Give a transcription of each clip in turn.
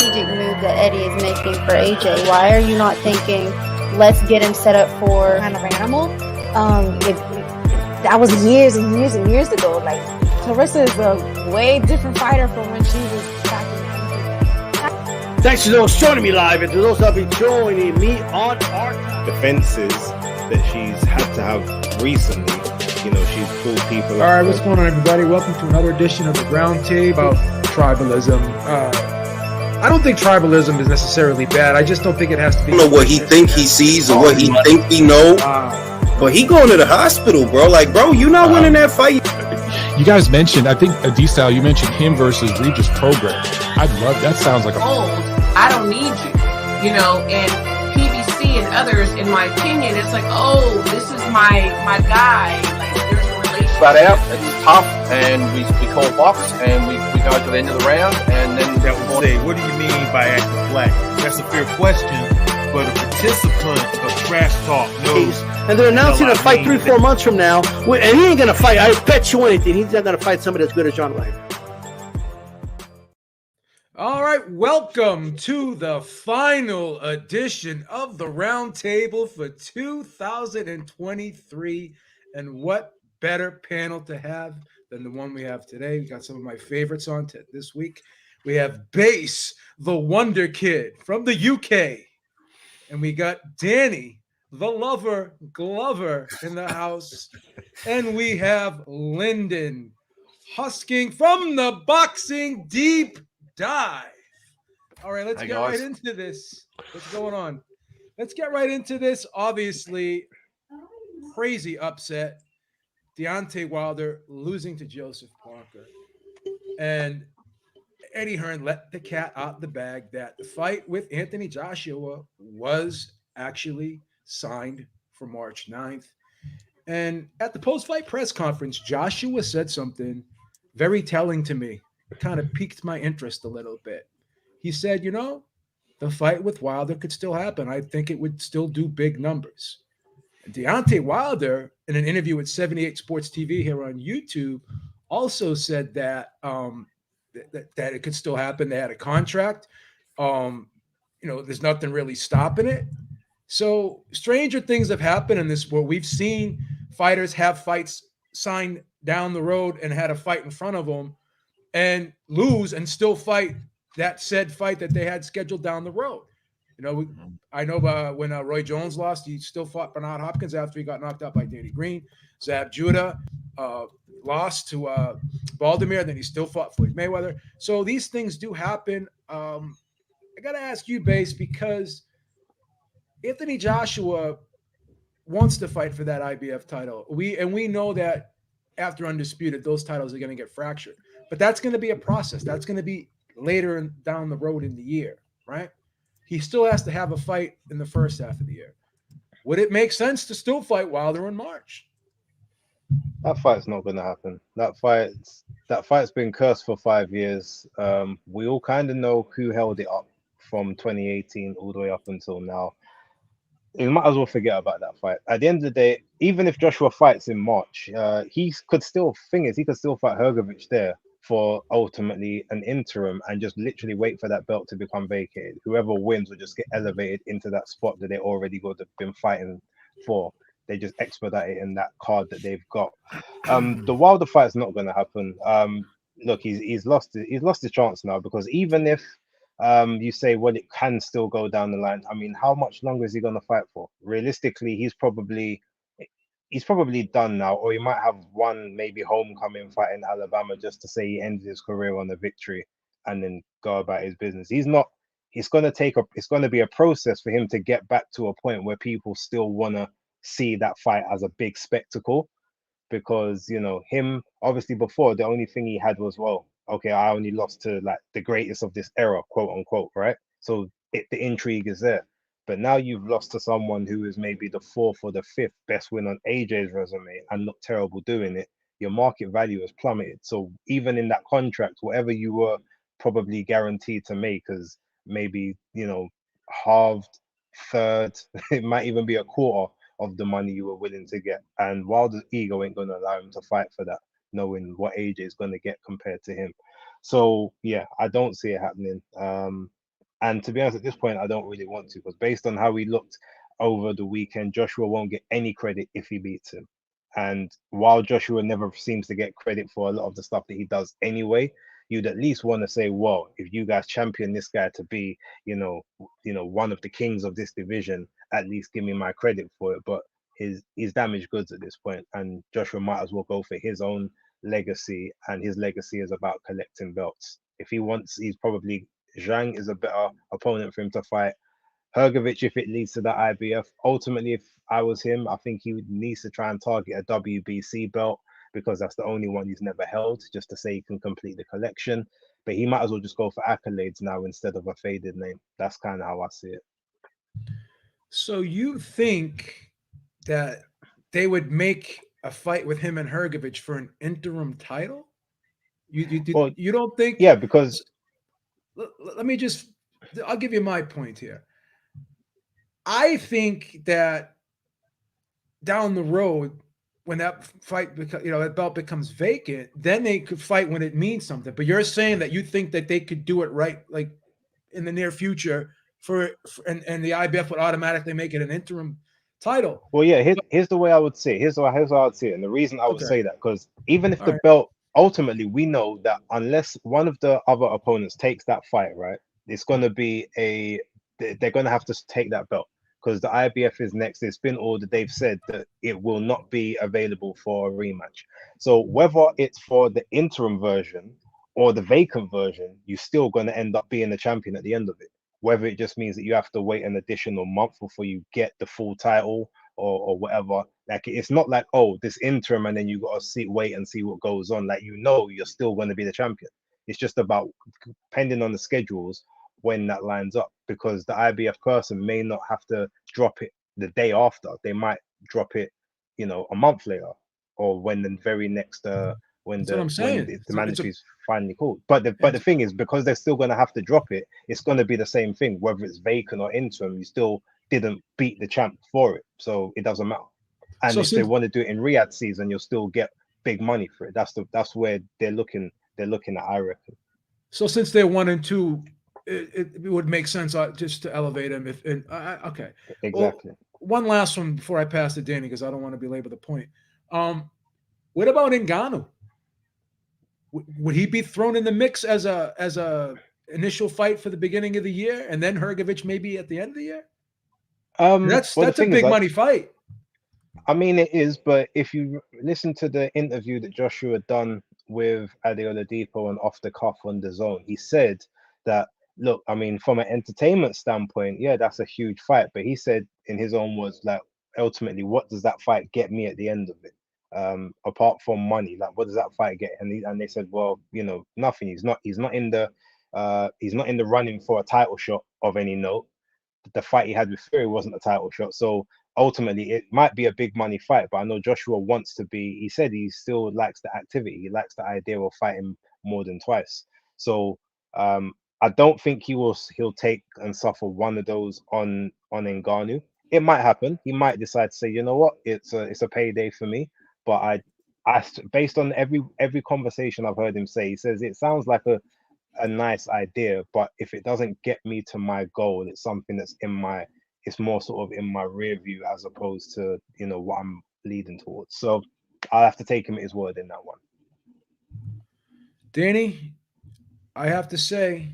strategic move that Eddie is making for AJ. Why are you not thinking, let's get him set up for kind of animal? If that was years and years and years ago. Like, Clarissa is a way different fighter from when she was back in. Thanks to those joining me live and to those that will be joining me on our defenses that she's had to have recently. You know, she's pulled people. All right, what's going on, everybody? Welcome to another edition of the Roundtable about tribalism. I don't think tribalism is necessarily bad. I just don't think it has to be. I don't know what he think he sees or what he think he know. But he going to the hospital, bro. Like, bro, you not winning that fight. You guys mentioned, I think, D-Style, you mentioned him versus Regis Program. I'd love, that sounds like a... Old, I don't need you, you know, and PBC and others, in my opinion, it's like, oh, this is my guy. Like, there's a relationship. Flat out, it's tough, and we call box, and we go to the end of the round, and then... That would say, what do you mean by acting black? That's a fair question, but a participant of trash talk knows... And they're announcing a fight 3-4 months from now. And he ain't going to fight. I bet you anything. He's not going to fight somebody as good as John Wayne. All right. Welcome to the final edition of the Roundtable for 2023. And what better panel to have than the one we have today? We got some of my favorites on this week. We have Bass, the Wonder Kid from the UK. And we got Danny, the Lover Glover, in the house. And we have Lyndon husking from the Boxing Deep Dive. All right, let's get right into this. What's going on? Let's get right into this. Obviously, crazy upset. Deontay Wilder losing to Joseph Parker. And Eddie Hearn let the cat out the bag that the fight with Anthony Joshua was actually signed for March 9th. And at the post-fight press conference, Joshua said something very telling to me. It kind of piqued my interest a little bit. He said, you know, the fight with Wilder could still happen. I think it would still do big numbers. And Deontay Wilder, in an interview with 78 Sports TV here on YouTube, also said that that it could still happen. They had a contract. You know, there's nothing really stopping it. So stranger things have happened in this world. We've seen fighters have fights signed down the road and had a fight in front of them and lose and still fight that said fight that they had scheduled down the road. You know, I know when Roy Jones lost, he still fought Bernard Hopkins after he got knocked out by Danny Green. Zab Judah lost to Baldomir, then he still fought Floyd Mayweather. So these things do happen. I got to ask you, Bass, because Anthony Joshua wants to fight for that IBF title. We know that after Undisputed, those titles are going to get fractured. But that's going to be a process. That's going to be later down the road in the year, right? He still has to have a fight in the first half of the year. Would it make sense to still fight Wilder in March? That fight's not going to happen. That fight's been cursed for 5 years. We all kind of know who held it up from 2018 all the way up until now. You might as well forget about that fight. At the end of the day, even if Joshua fights in March, he could still fight Hrgovic there for ultimately an interim and just literally wait for that belt to become vacated. Whoever wins will just get elevated into that spot that they already would have been fighting for. They just expedite it in that card that they've got. The Wilder fight's not going to happen. Look, he's lost his chance now, because even if you say, well, it can still go down the line. I mean, how much longer is he going to fight for? Realistically, he's probably done now, or he might have one maybe homecoming fight in Alabama just to say he ended his career on a victory and then go about his business. It's going to be a process for him to get back to a point where people still want to see that fight as a big spectacle, because, you know, him, obviously before, the only thing he had was, well, okay, I only lost to like the greatest of this era, quote unquote, right? So the intrigue is there. But now you've lost to someone who is maybe the fourth or the fifth best win on AJ's resume and look terrible doing it. Your market value has plummeted. So even in that contract, whatever you were probably guaranteed to make is maybe, you know, halved, third, it might even be a quarter of the money you were willing to get. And Wilder's ego ain't going to allow him to fight for that, knowing what AJ is going to get compared to him. So yeah, I don't see it happening. And to be honest, at this point, I don't really want to, because based on how he looked over the weekend, Joshua won't get any credit if he beats him. And while Joshua never seems to get credit for a lot of the stuff that he does anyway, you'd at least want to say, well, if you guys champion this guy to be, one of the kings of this division, at least give me my credit for it. But he's damaged goods at this point, and Joshua might as well go for his own legacy, and his legacy is about collecting belts. If he wants, he's probably, Zhang is a better opponent for him to fight. Hrgovic, if it leads to the IBF, ultimately, if I was him, I think he needs to try and target a WBC belt, because that's the only one he's never held, just to say he can complete the collection. But he might as well just go for accolades now instead of a faded name. That's kind of how I see it. So you think that they would make a fight with him and Hrgovic for an interim title? You don't think? Yeah, because let me just, I'll give you my point here. I think that down the road, when that fight, that belt becomes vacant, then they could fight when it means something. But you're saying that you think that they could do it right, like in the near future, and the IBF would automatically make it an interim title. Well, yeah, here's the way I would say it. Here's how I would see it. And the reason I would say that, because even if the belt, ultimately, we know that unless one of the other opponents takes that fight, right, it's going to be they're going to have to take that belt, because the IBF is next. It's been ordered. They've said that it will not be available for a rematch. So whether it's for the interim version or the vacant version, you're still going to end up being the champion at the end of it. Whether it just means that you have to wait an additional month before you get the full title or whatever. Like, it's not like, oh, this interim and then you got to wait and see what goes on. Like, you're still going to be the champion. It's just about, depending on the schedules, when that lines up, because the IBF person may not have to drop it the day after. They might drop it, a month later, or when the very next when the mandatory is finally called. But the thing is, because they're still going to have to drop it, it's going to be the same thing, whether it's vacant or interim. You still didn't beat the champ for it, so it doesn't matter. And if they want to do it in Riyadh season, you'll still get big money for it. That's where they're looking at, I reckon. So since they're 1 and 2, it would make sense just to elevate him. Okay, exactly. Well, one last one before I pass to Danny, because I don't want to belabor the point. What about Ngannou? Would he be thrown in the mix as a initial fight for the beginning of the year, and then Hrgovic maybe at the end of the year? That's a big money fight. I mean, it is, but if you listen to the interview that Joshua had done with Adeola Depot and Off the Cuff on DAZN, he said that, look, I mean, from an entertainment standpoint, yeah, that's a huge fight. But he said in his own words, like, ultimately, what does that fight get me at the end of it? Apart from money, like, what does that fight get? And they said, well, nothing. He's not in the running for a title shot of any note. The fight he had with Fury wasn't a title shot. So ultimately, it might be a big money fight, but I know Joshua wants to be. He said he still likes the activity. He likes the idea of fighting more than twice. So I don't think he'll take and suffer one of those on Ngannou. It might happen. He might decide to say, you know what, it's a payday for me. But I based on every conversation I've heard him say, he says it sounds like a nice idea, but if it doesn't get me to my goal, it's something that's it's more sort of in my rear view as opposed to what I'm leading towards. So I'll have to take him at his word in that one. Danny, I have to say,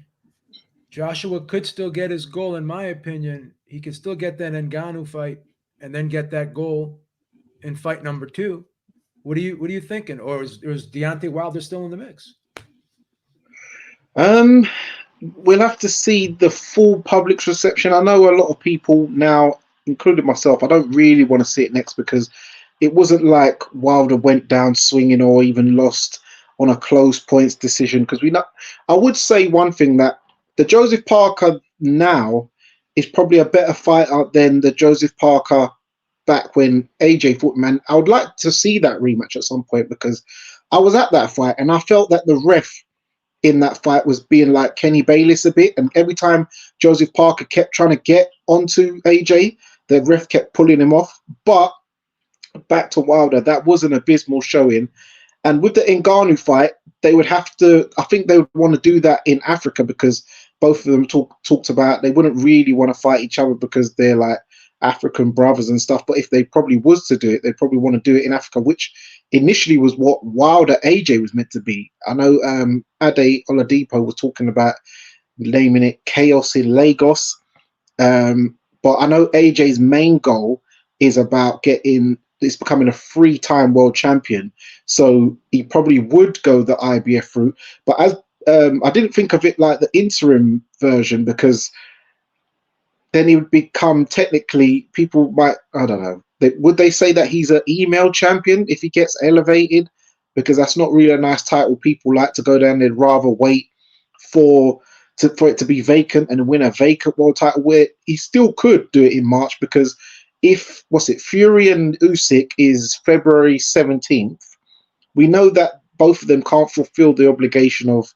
Joshua could still get his goal, in my opinion. He could still get that Ngannou fight and then get that goal in fight number 2. What are you thinking? Or is Deontay Wilder still in the mix? We'll have to see the full public's reception. I know a lot of people now, including myself, I don't really want to see it next, because it wasn't like Wilder went down swinging or even lost on a close points decision. Because I would say one thing, that the Joseph Parker now is probably a better fighter than the Joseph Parker back when AJ fought, man. I would like to see that rematch at some point, because I was at that fight and I felt that the ref in that fight was being like Kenny Bayless a bit, and every time Joseph Parker kept trying to get onto AJ, the ref kept pulling him off. But back to Wilder, that was an abysmal showing. And with the Ngannou fight, they would have to, I think they would want to do that in Africa, because both of them talked about they wouldn't really want to fight each other because they're like African brothers and stuff. But if they probably was to do it, they probably want to do it in Africa, which initially was what Wilder AJ was meant to be. I know Ade Oladipo was talking about naming it Chaos in Lagos. But I know AJ's main goal is about becoming a 3-time world champion. So he probably would go the IBF route. But as I didn't think of it like the interim version, because then he would become technically, people might, I don't know, would they say that he's an email champion if he gets elevated? Because that's not really a nice title. People like to go down, they'd rather wait for it to be vacant and win a vacant world title, where he still could do it in March, because Fury and Usyk is February 17th. We know that both of them can't fulfill the obligation of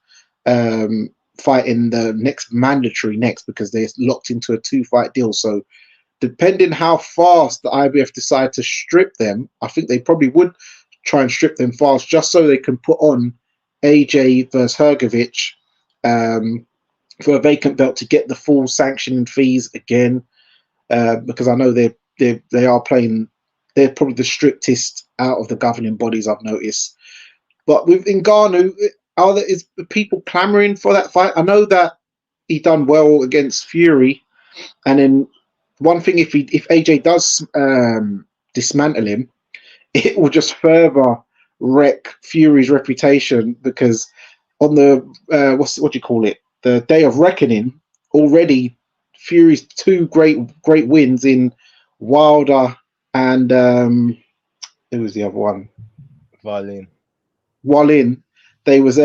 fighting the next mandatory because they're locked into a 2-fight deal. So depending how fast the IBF decide to strip them, I think they probably would try and strip them fast just so they can put on AJ versus Hrgovic for a vacant belt to get the full sanctioning fees again, because I know they are playing. They're probably the strictest out of the governing bodies I've noticed. But with Ngannou, is people clamoring for that fight? I know that he done well against Fury, and then one thing, if AJ does dismantle him, it will just further wreck Fury's reputation, because on the what do you call it? The Day of Reckoning, already Fury's 2 great wins in Wilder and who was the other one? Wallin. They was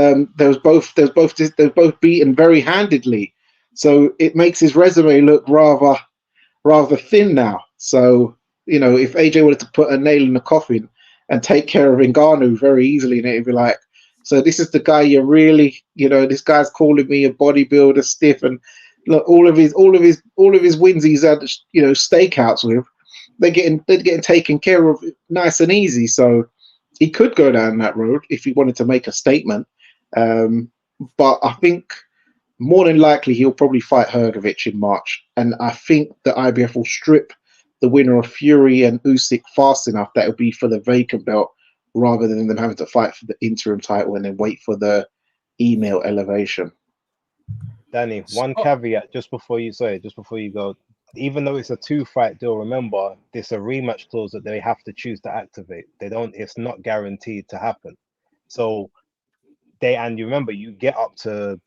both beaten very handedly. So it makes his resume look rather thin now. So, if AJ wanted to put a nail in the coffin and take care of Ngannou very easily, and it'd be like, so this is the guy you really, this guy's calling me a bodybuilder stiff, and look, all of his wins he's had, stakeouts with, they're getting taken care of nice and easy. So he could go down that road if he wanted to make a statement. But I think more than likely he'll probably fight Hrgovic in March, and I think the IBF will strip the winner of Fury and Usyk fast enough that it'll be for the vacant belt, rather than them having to fight for the interim title and then wait for the email elevation. Danny, one caveat just before you go. Even though it's a 2-fight deal, remember, there's a rematch clause that they have to choose to activate. It's not guaranteed to happen. So and you remember, you get up to,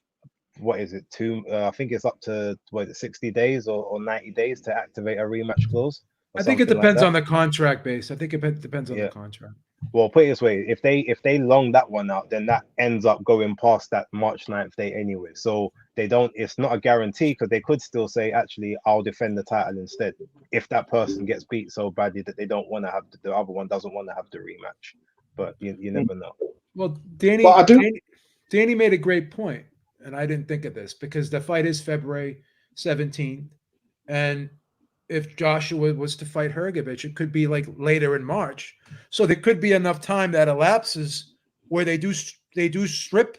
what is it, I think it's up to 60 days or 90 days to activate a rematch clause. I think it depends on the contract base. I think it depends on the contract. Well, put it this way: if they long that one out, then that ends up going past that March 9th date anyway. So they don't. It's not a guarantee, because they could still say, actually, I'll defend the title instead, if that person gets beat so badly that they don't want to have the other one doesn't want to have the rematch. But you never know. Well, Danny made a great point, and I didn't think of this, because the fight is February 17th, and if Joshua was to fight Hrgovic, it could be like later in March. So there could be enough time that elapses where they do strip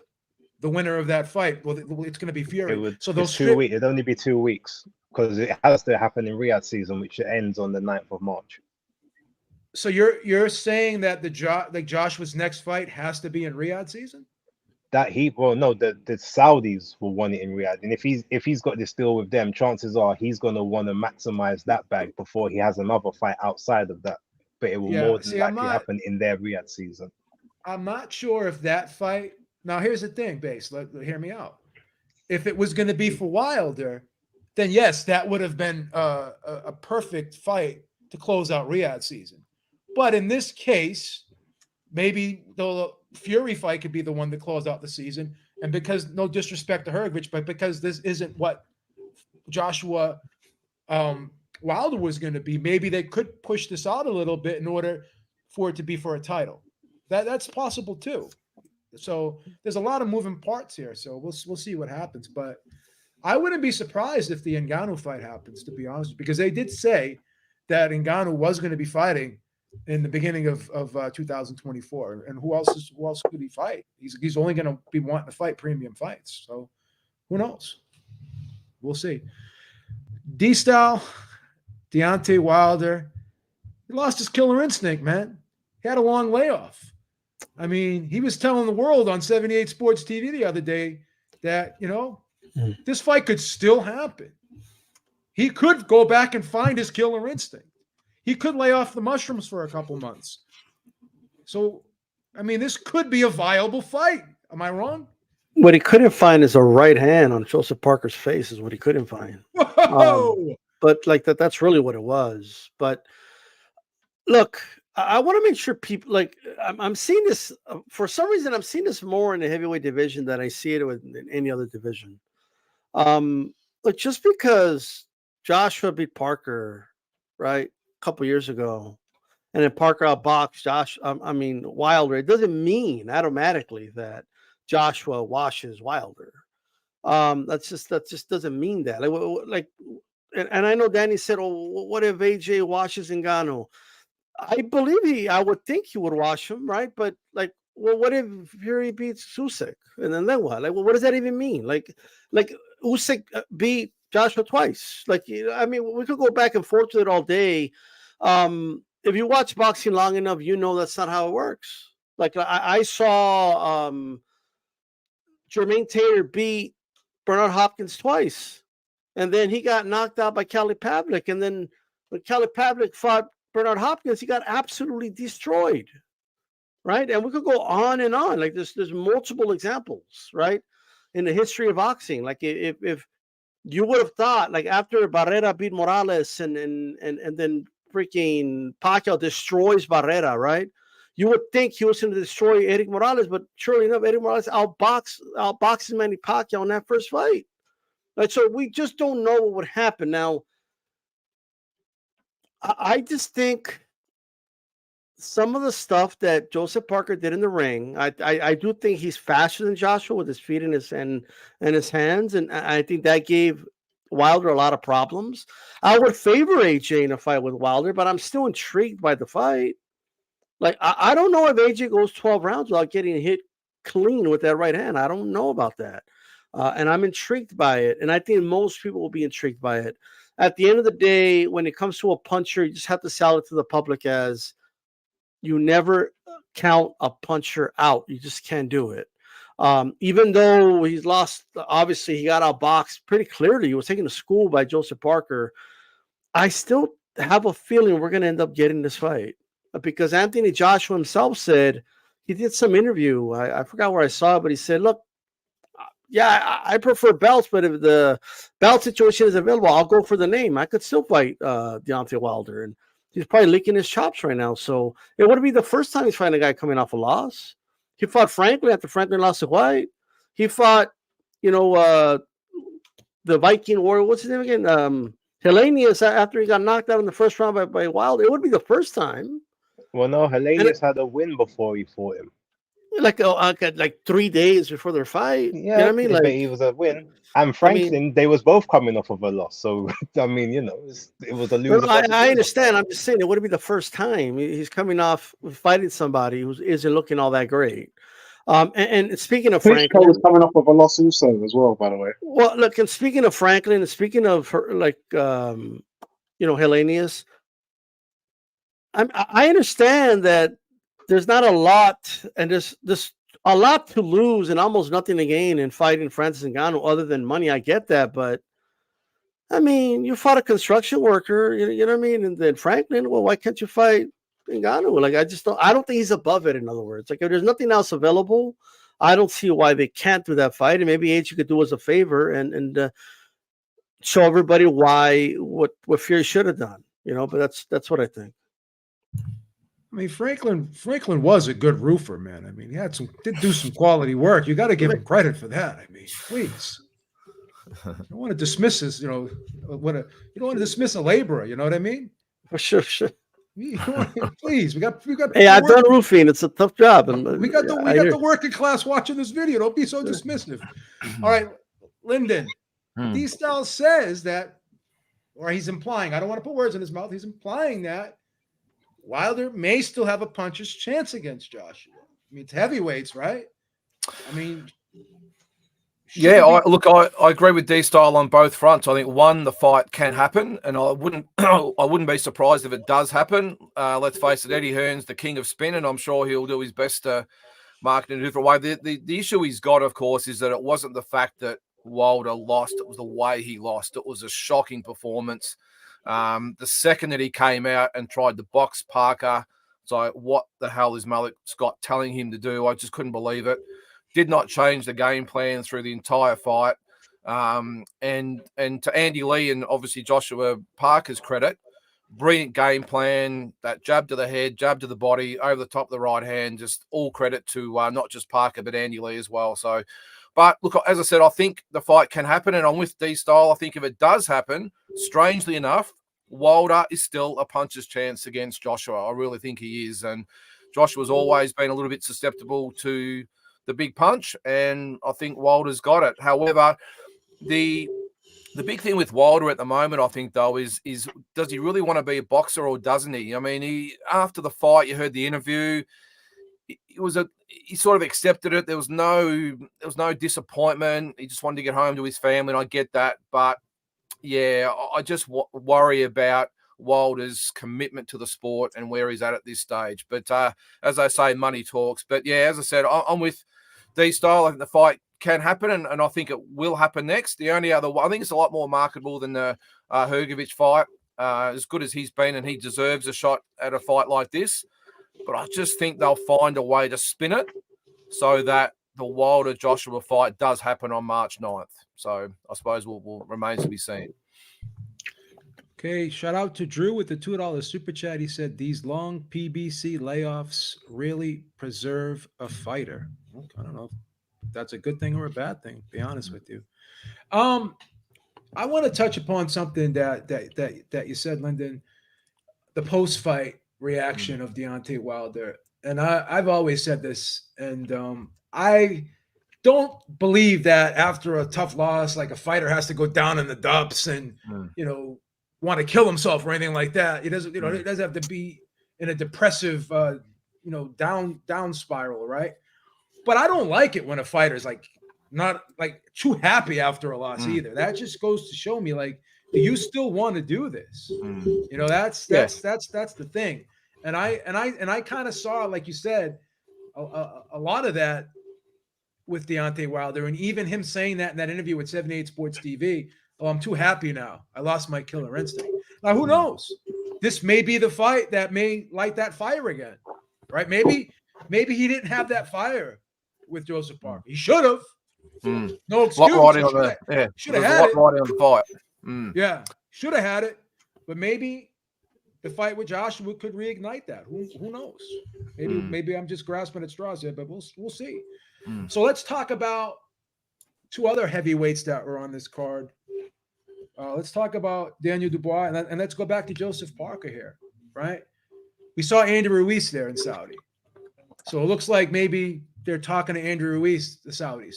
the winner of that fight. Well, it's going to be Fury. So they'll strip. 2 weeks. It'd only be 2 weeks, because it has to happen in Riyadh season, which ends on the 9th of March. So you're saying that Joshua's next fight has to be in Riyadh season? No, the Saudis will want it in Riyadh, and if he's got this deal with them, chances are he's gonna want to maximize that bag before he has another fight outside of that. But it will more than likely happen in their Riyadh season. I'm not sure if that fight. Now, here's the thing, Base. Hear me out. If it was going to be for Wilder, then yes, that would have been a perfect fight to close out Riyadh season. But in this case, maybe the Fury fight could be the one to close out the season. And because, no disrespect to Hrgovic, but because this isn't what Joshua Wilder was going to be, maybe they could push this out a little bit in order for it to be for a title. That's possible too. So there's a lot of moving parts here. So we'll see what happens. But I wouldn't be surprised if the Ngannou fight happens, to be honest, because they did say that Ngannou was going to be fighting in the beginning of 2024. And who else could he fight? He's only going to be wanting to fight premium fights. So who knows? we'll see. D-Style, Deontay Wilder, he lost his killer instinct, man. He had a long layoff. I mean, he was telling the world on 78 Sports TV the other day that, this fight could still happen. He could go back and find his killer instinct. He could lay off the mushrooms for a couple months. So, I mean, this could be a viable fight. Am I wrong? What he couldn't find is a right hand on Joseph Parker's face is what he couldn't find. Whoa! But like that's really what it was. But look, I want to make sure people I'm seeing this for some reason. I'm seeing this more in the heavyweight division than I see it in any other division. Look, just because Joshua beat Parker, right, a couple years ago, and then Parker outboxed Wilder, it doesn't mean automatically that Joshua washes Wilder. That just doesn't mean that. And I know Danny said, "Oh, what if AJ washes Ngannou?" I would think he would wash him, right? But what if Fury beats Usyk, and then what? What does that even mean? Like Usyk beat Joshua twice. I mean, we could go back and forth with it all day. If you watch boxing long enough, that's not how it works. I saw Jermaine Taylor beat Bernard Hopkins twice, and then he got knocked out by Kelly Pavlik. And then when Kelly Pavlik fought Bernard Hopkins, he got absolutely destroyed, right? And we could go on and on. There's multiple examples, right, in the history of boxing. If you would have thought, after Barrera beat Morales and then freaking Pacquiao destroys Barrera, right? You would think he was going to destroy Erik Morales, but surely enough, Erik Morales outboxes Manny Pacquiao in that first fight. So we just don't know what would happen. Now, I just think some of the stuff that Joseph Parker did in the ring, I do think he's faster than Joshua with his feet and his hands, and I think that gave Wilder a lot of problems. I would favor AJ in a fight with Wilder, but I'm still intrigued by the fight. I don't know if AJ goes 12 rounds without getting hit clean with that right hand. I don't know about that. And I'm intrigued by it. And I think most people will be intrigued by it. At the end of the day, when it comes to a puncher, you just have to sell it to the public as you never count a puncher out. You just can't do it. Even though he's lost, obviously he got outboxed pretty clearly. He was taken to school by Joseph Parker. I still have a feeling we're going to end up getting this fight because Anthony Joshua himself said, he did some interview. I forgot where I saw it, but he said, look, yeah, I prefer belts, but if the belt situation is available, I'll go for the name. I could still fight Deontay Wilder, and he's probably licking his chops right now. So it would be the first time he's fighting a guy coming off a loss. He fought Franklin after Franklin lost to White. He fought, the Viking warrior. What's his name again? Helenius after he got knocked out in the first round by Wilder. It would be the first time. Well, no, Helenius had a win before he fought him. Like 3 days before their fight. Yeah, you know what I mean? but he was a win. And Franklin, they was both coming off of a loss. So, I mean, it was a loser. I understand. I'm just saying it wouldn't be the first time. He's coming off fighting somebody who isn't looking all that great. And speaking of Franklin, was coming off of a loss also as well, by the way. Well, look, and speaking of Franklin, and speaking of her, Helenius, I understand that there's not a lot, and there's a lot to lose and almost nothing to gain in fighting Francis Ngannou other than money. I get that, but I mean, you fought a construction worker, you know what I mean? And then Franklin, well, why can't you fight Ngannou? I don't think he's above it. In other words, if there's nothing else available, I don't see why they can't do that fight. And maybe AJ could do us a favor and show everybody what Fury should have done, but that's what I think. I mean, Franklin was a good roofer, man. I mean, he did do some quality work. You got to give him credit for that. I mean, please. You don't want to dismiss this, you don't want to dismiss a laborer, you know what I mean? For sure. Please, we got. Hey, I've done roofing. It's a tough job. And we got the working class watching this video. Don't be so dismissive. All right, Lyndon. D-Style says that, or he's implying, I don't want to put words in his mouth. He's implying that Wilder may still have a puncher's chance against Joshua. I mean, it's heavyweights, right? I mean, should we be- I agree with D-Style on both fronts. I think one, the fight can happen, and I wouldn't I wouldn't be surprised if it does happen. Let's face it, Eddie Hearn's the king of spin, and I'm sure he'll do his best to market in a different way. The issue he's got, of course, is that it wasn't the fact that Wilder lost; it was the way he lost. It was a shocking performance. The second that he came out and tried to box Parker, so what the hell is Malik Scott telling him to do? I just couldn't believe it. Did not change the game plan through the entire fight. And to Andy Lee and obviously Joshua Parker's credit, brilliant game plan, that jab to the head, jab to the body, over the top of the right hand, just all credit to not just Parker, but Andy Lee as well. So, but look, as I said, I think the fight can happen, and I'm with D-Style. I think if it does happen, strangely enough, Wilder is still a puncher's chance against Joshua. I really think he is. And Joshua's always been a little bit susceptible to the big punch, and I think Wilder's got it. However, the big thing with Wilder at the moment, I think, though, is does he really want to be a boxer or doesn't he? I mean, after the fight, you heard the interview. He sort of accepted it. There was no disappointment. He just wanted to get home to his family, and I get that. But yeah, I just worry about Wilder's commitment to the sport and where he's at this stage. But as I say, money talks. But yeah, as I said, I'm with D-Style. I think the fight can happen, and I think it will happen next. The only other one, I think it's a lot more marketable than the Hrgovic fight. As good as he's been, and he deserves a shot at a fight like this. But I just think they'll find a way to spin it so that the Wilder-Joshua fight does happen on March 9th. So I suppose will remains to be seen. Okay, shout out to Drew with the $2 super chat. He said these long PBC layoffs really preserve a fighter. I don't know if that's a good thing or a bad thing, to be honest with you. I want to touch upon something that you said, Lyndon, the post-fight reaction of Deontay Wilder. And I've always said this, and I don't believe that after a tough loss, like a fighter has to go down in the dumps and, want to kill himself or anything like that. He doesn't, it doesn't have to be in a depressive, down spiral, right? But I don't like it when a fighter's not too happy after a loss either. That just goes to show me, do you still want to do this? That's the thing. And I kind of saw, like you said, a lot of that with Deontay Wilder, and even him saying that in that interview with 78 Sports TV. Oh, I'm too happy now. I lost my killer instinct. Now, who knows? This may be the fight that may light that fire again, right? Maybe he didn't have that fire with Joseph Parker. He should have. No excuse. Should have had it. On the fight. Yeah, should have had it. But maybe the fight with Joshua could reignite that. Who knows? Maybe I'm just grasping at straws here, but we'll see. So let's talk about two other heavyweights that were on this card. Let's talk about Daniel Dubois, and let's go back to Joseph Parker here, right? We saw Andy Ruiz there in Saudi. So it looks like maybe they're talking to Andy Ruiz, the Saudis.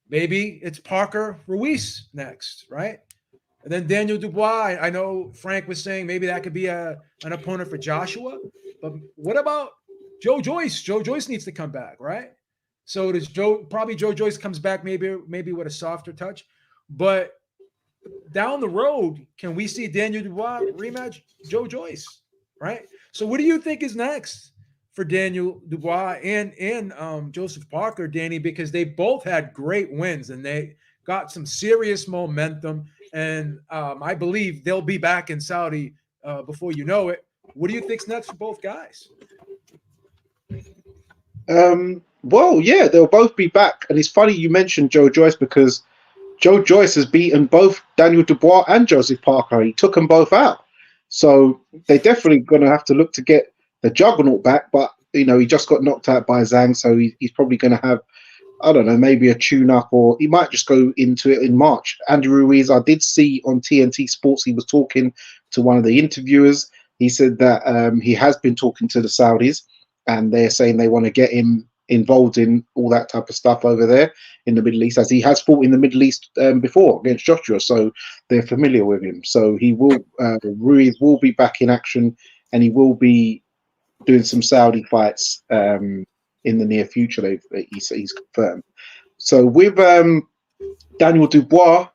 Maybe it's Parker Ruiz next, right? And then Daniel Dubois, I know Frank was saying maybe that could be an opponent for Joshua. But what about Joe Joyce? Joe Joyce needs to come back, right? So does Joe Joyce comes back maybe with a softer touch. But down the road, can we see Daniel Dubois rematch Joe Joyce, right? So what do you think is next for Daniel Dubois and Joseph Parker, Danny? Because they both had great wins and they got some serious momentum. And I believe they'll be back in Saudi before you know it. What do you think's next for both guys? Well, yeah, they'll both be back. And it's funny you mentioned Joe Joyce because Joe Joyce has beaten both Daniel Dubois and Joseph Parker. He took them both out. So they're definitely going to have to look to get the juggernaut back. But, he just got knocked out by Zhang. So he's probably going to have, I don't know, maybe a tune-up, or he might just go into it in March. Andy Ruiz, I did see on TNT Sports, he was talking to one of the interviewers. He said that he has been talking to the Saudis, and they're saying they want to get him involved in all that type of stuff over there in the Middle East, as he has fought in the Middle East before against Joshua, so they're familiar with him. So he will, Ruiz will be back in action, and he will be doing some Saudi fights in the near future. He's confirmed. So with Daniel Dubois,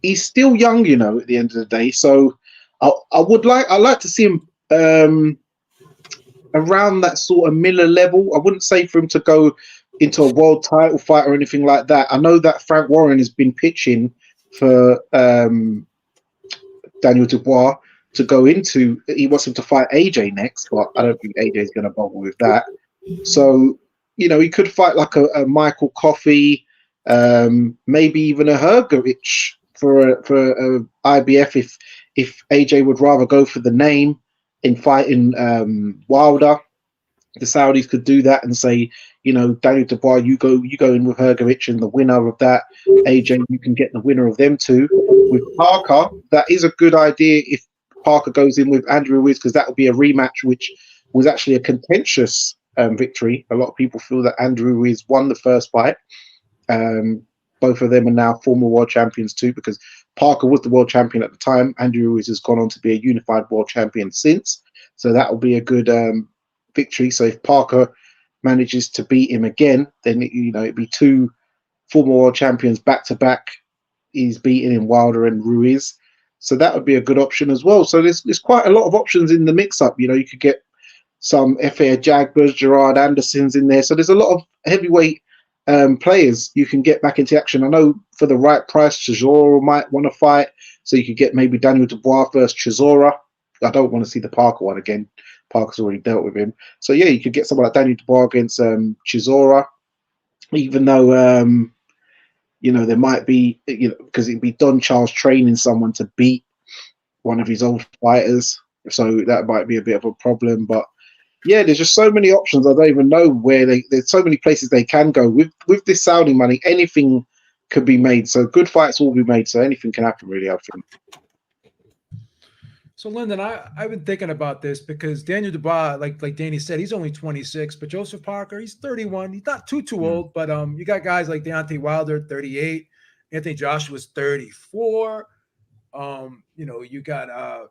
he's still young, you know, at the end of the day. So I'd like to see him around that sort of Miller level. I wouldn't say for him to go into a world title fight or anything like that. I know that Frank Warren has been pitching for Daniel Dubois to go into. He wants him to fight AJ next, but I don't think AJ is going to bother with that. So, you know, he could fight like a Michael Coffey, maybe even a Hergovich for a IBF if AJ would rather go for the name in fighting Wilder. The Saudis could do that and say, you know, Daniel Dubois, you go in with Hergovich, and the winner of that, AJ, you can get the winner of them two. With Parker, that is a good idea if Parker goes in with Andrew Ruiz, because that would be a rematch, which was actually a contentious victory. A lot of people feel that Andrew Ruiz won the first fight. Both of them are now former world champions too, because Parker was the world champion at the time. Andrew Ruiz has gone on to be a unified world champion since. So that will be a good victory. So if Parker manages to beat him again, then you know it'd be two former world champions back to back. He's beating in Wilder and Ruiz, so that would be a good option as well. So there's quite a lot of options in the mix-up. You know, you could get some F.A. Jagbers, Gerard Andersons in there. So there's a lot of heavyweight players you can get back into action. I know for the right price, Chisora might want to fight, so you could get maybe Daniel Dubois versus Chisora. I don't want to see the Parker one again. Parker's already dealt with him. So yeah, you could get someone like Daniel Dubois against Chisora, even though you know there might be, you know, because it'd be Don Charles training someone to beat one of his old fighters, so that might be a bit of a problem. But yeah, there's just so many options. I don't even know where there's so many places they can go with this Saudi money. Anything could be made. So good fights will be made. So anything can happen, really, I think. So, Lyndon, I've been thinking about this because Daniel Dubois, like Danny said, he's only 26, but Joseph Parker, he's 31. He's not too old, but you got guys like Deontay Wilder, 38. Anthony Joshua's 34. You know, you got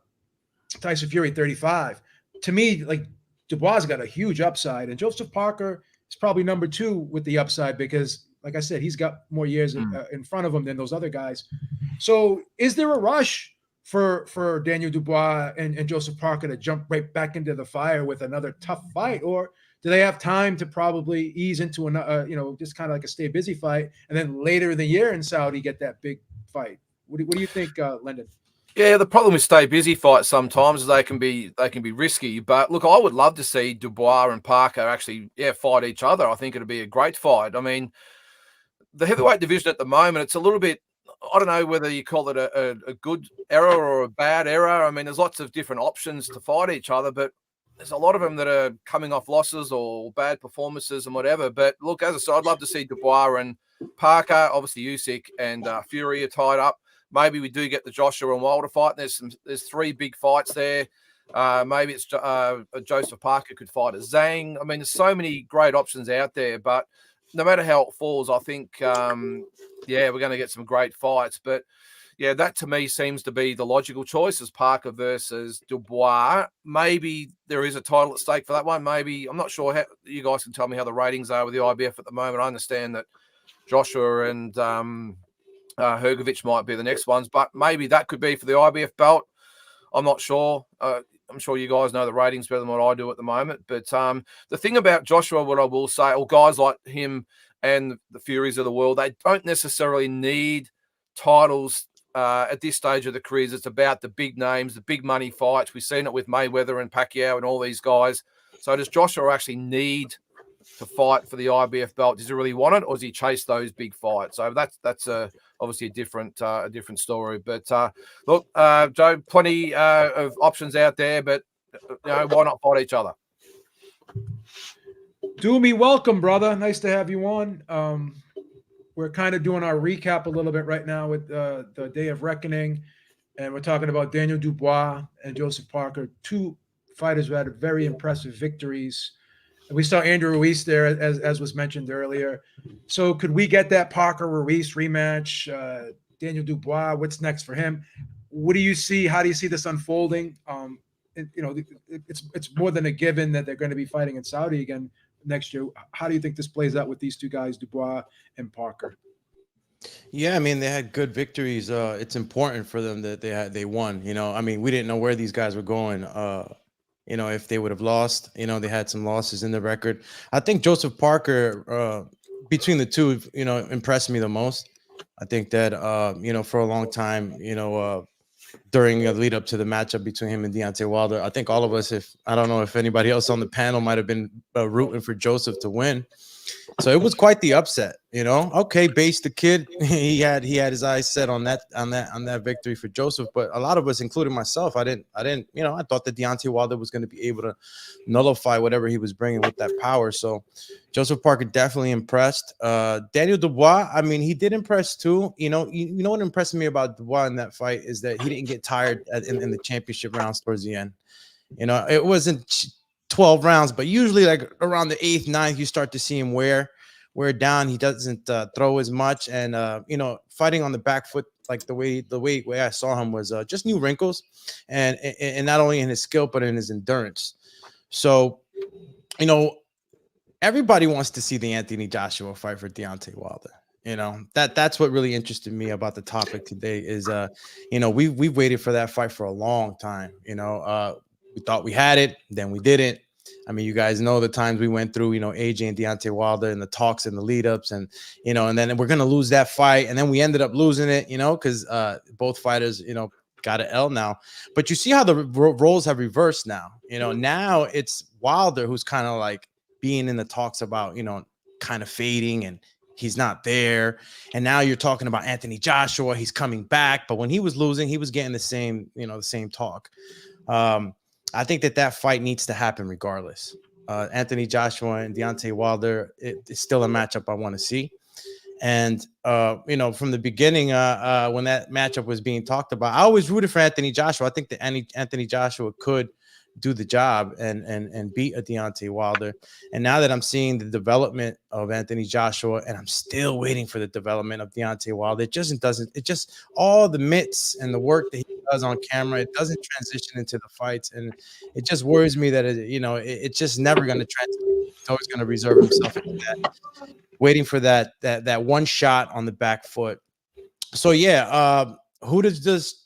Tyson Fury, 35. To me, like, Dubois got a huge upside, and Joseph Parker is probably number 2 with the upside because, like I said, he's got more years in front of him than those other guys. So is there a rush for Daniel Dubois and Joseph Parker to jump right back into the fire with another tough fight, or do they have time to probably ease into another, you know, just kind of like a stay busy fight, and then later in the year in Saudi get that big fight? What do you think, Lyndon? Yeah, the problem with stay busy fights sometimes is they can be risky. But look, I would love to see Dubois and Parker actually fight each other. I think it'd be a great fight. I mean, the heavyweight division at the moment, it's a little bit, I don't know whether you call it a good era or a bad era. I mean, there's lots of different options to fight each other, but there's a lot of them that are coming off losses or bad performances and whatever. But look, as I said, I'd love to see Dubois and Parker. Obviously, Usyk and Fury are tied up. Maybe we do get the Joshua and Wilder fight. There's 3 big fights there. Maybe it's Joseph Parker could fight a Zhang. I mean, there's so many great options out there, but no matter how it falls, I think, we're going to get some great fights. But, yeah, that to me seems to be the logical choice is Parker versus Dubois. Maybe there is a title at stake for that one. Maybe, I'm not sure. How, you guys can tell me how the ratings are with the IBF at the moment. I understand that Joshua and Hergovich might be the next ones, but maybe that could be for the IBF belt. I'm not sure. I'm sure you guys know the ratings better than what I do at the moment. But the thing about Joshua, what I will say, or guys like him and the Furies of the world, they don't necessarily need titles at this stage of the careers. It's about the big names, the big money fights. We've seen it with Mayweather and Pacquiao and all these guys. So does Joshua actually need to fight for the IBF belt? Does he really want it, or does he chase those big fights? So that's obviously a different story. But look, Joe, plenty of options out there, but you know, why not fight each other? Doomy, welcome, brother. Nice to have you on. We're kind of doing our recap a little bit right now with the Day of Reckoning, and we're talking about Daniel Dubois and Joseph Parker, 2 fighters who had very impressive victories. We saw Andrew Ruiz there, as was mentioned earlier. So could we get that Parker-Ruiz rematch? Daniel Dubois, what's next for him? What do you see? How do you see this unfolding? It's more than a given that they're going to be fighting in Saudi again next year. How do you think this plays out with these 2 guys, Dubois and Parker? Yeah, I mean they had good victories. It's important for them that they won. You know, I mean we didn't know where these guys were going. You know, if they would have lost, you know, they had some losses in the record. I think Joseph Parker, between the two, you know, impressed me the most. I think that you know, for a long time, you know, during the lead up to the matchup between him and Deontay Wilder, I think all of us, if I don't know if anybody else on the panel might have been rooting for Joseph to win. So it was quite the upset, you know. Okay, Base the kid, he had his eyes set on that victory for Joseph. But a lot of us, including myself, I didn't, you know, I thought that Deontay Wilder was going to be able to nullify whatever he was bringing with that power. So Joseph Parker definitely impressed. Daniel Dubois, I mean, he did impress too. You know what impressed me about Dubois in that fight is that he didn't get tired in the championship rounds towards the end. You know, it wasn't 12 rounds, but usually like around the 8th, 9th, you start to see him wear down. He doesn't throw as much, and you know, fighting on the back foot, like the way I saw him was just new wrinkles, and not only in his skill but in his endurance. So, you know, everybody wants to see the Anthony Joshua fight for Deontay Wilder. You know, that's what really interested me about the topic today is you know, we've waited for that fight for a long time. You know, we thought we had it, then we didn't. I mean, you guys know the times we went through, you know, AJ and Deontay Wilder and the talks and the lead ups, and, you know, and then we're going to lose that fight. And then we ended up losing it, you know, because both fighters, you know, got an L now. But you see how the roles have reversed now. You know, now it's Wilder who's kind of like being in the talks about, you know, kind of fading and he's not there. And now you're talking about Anthony Joshua. He's coming back. But when he was losing, he was getting the same, you know, the same talk. I think that fight needs to happen regardless. Anthony Joshua and Deontay Wilder, it's still a matchup I want to see. And, you know, from the beginning, when that matchup was being talked about, I always rooted for Anthony Joshua. I think that Anthony Joshua could do the job and beat a Deontay Wilder. And now that I'm seeing the development of Anthony Joshua, and I'm still waiting for the development of Deontay Wilder, it just all the mitts and the work that he does on camera, it doesn't transition into the fights. And it just worries me that, it's just never going to transition. He's always going to reserve himself into that, waiting for that one shot on the back foot. So, yeah, who does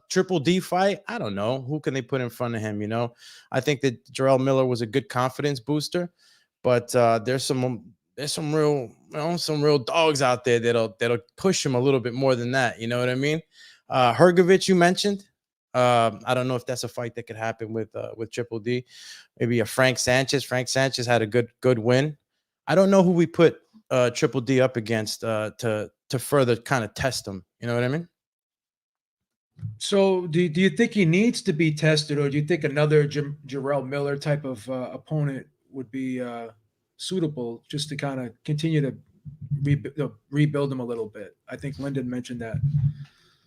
Triple D fight? I don't know. Who can they put in front of him? You know, I think that Jarrell Miller was a good confidence booster, but there's some real dogs out there that'll push him a little bit more than that. You know what I mean? Hrgovic, you mentioned. I don't know if that's a fight that could happen with Triple D. Maybe a Frank Sanchez. Frank Sanchez had a good win. I don't know who we put Triple D up against to further kind of test him. You know what I mean? So do you think he needs to be tested, or do you think another Jarrell Miller type of opponent would be suitable just to kind of continue to rebuild him a little bit? I think Lyndon mentioned that.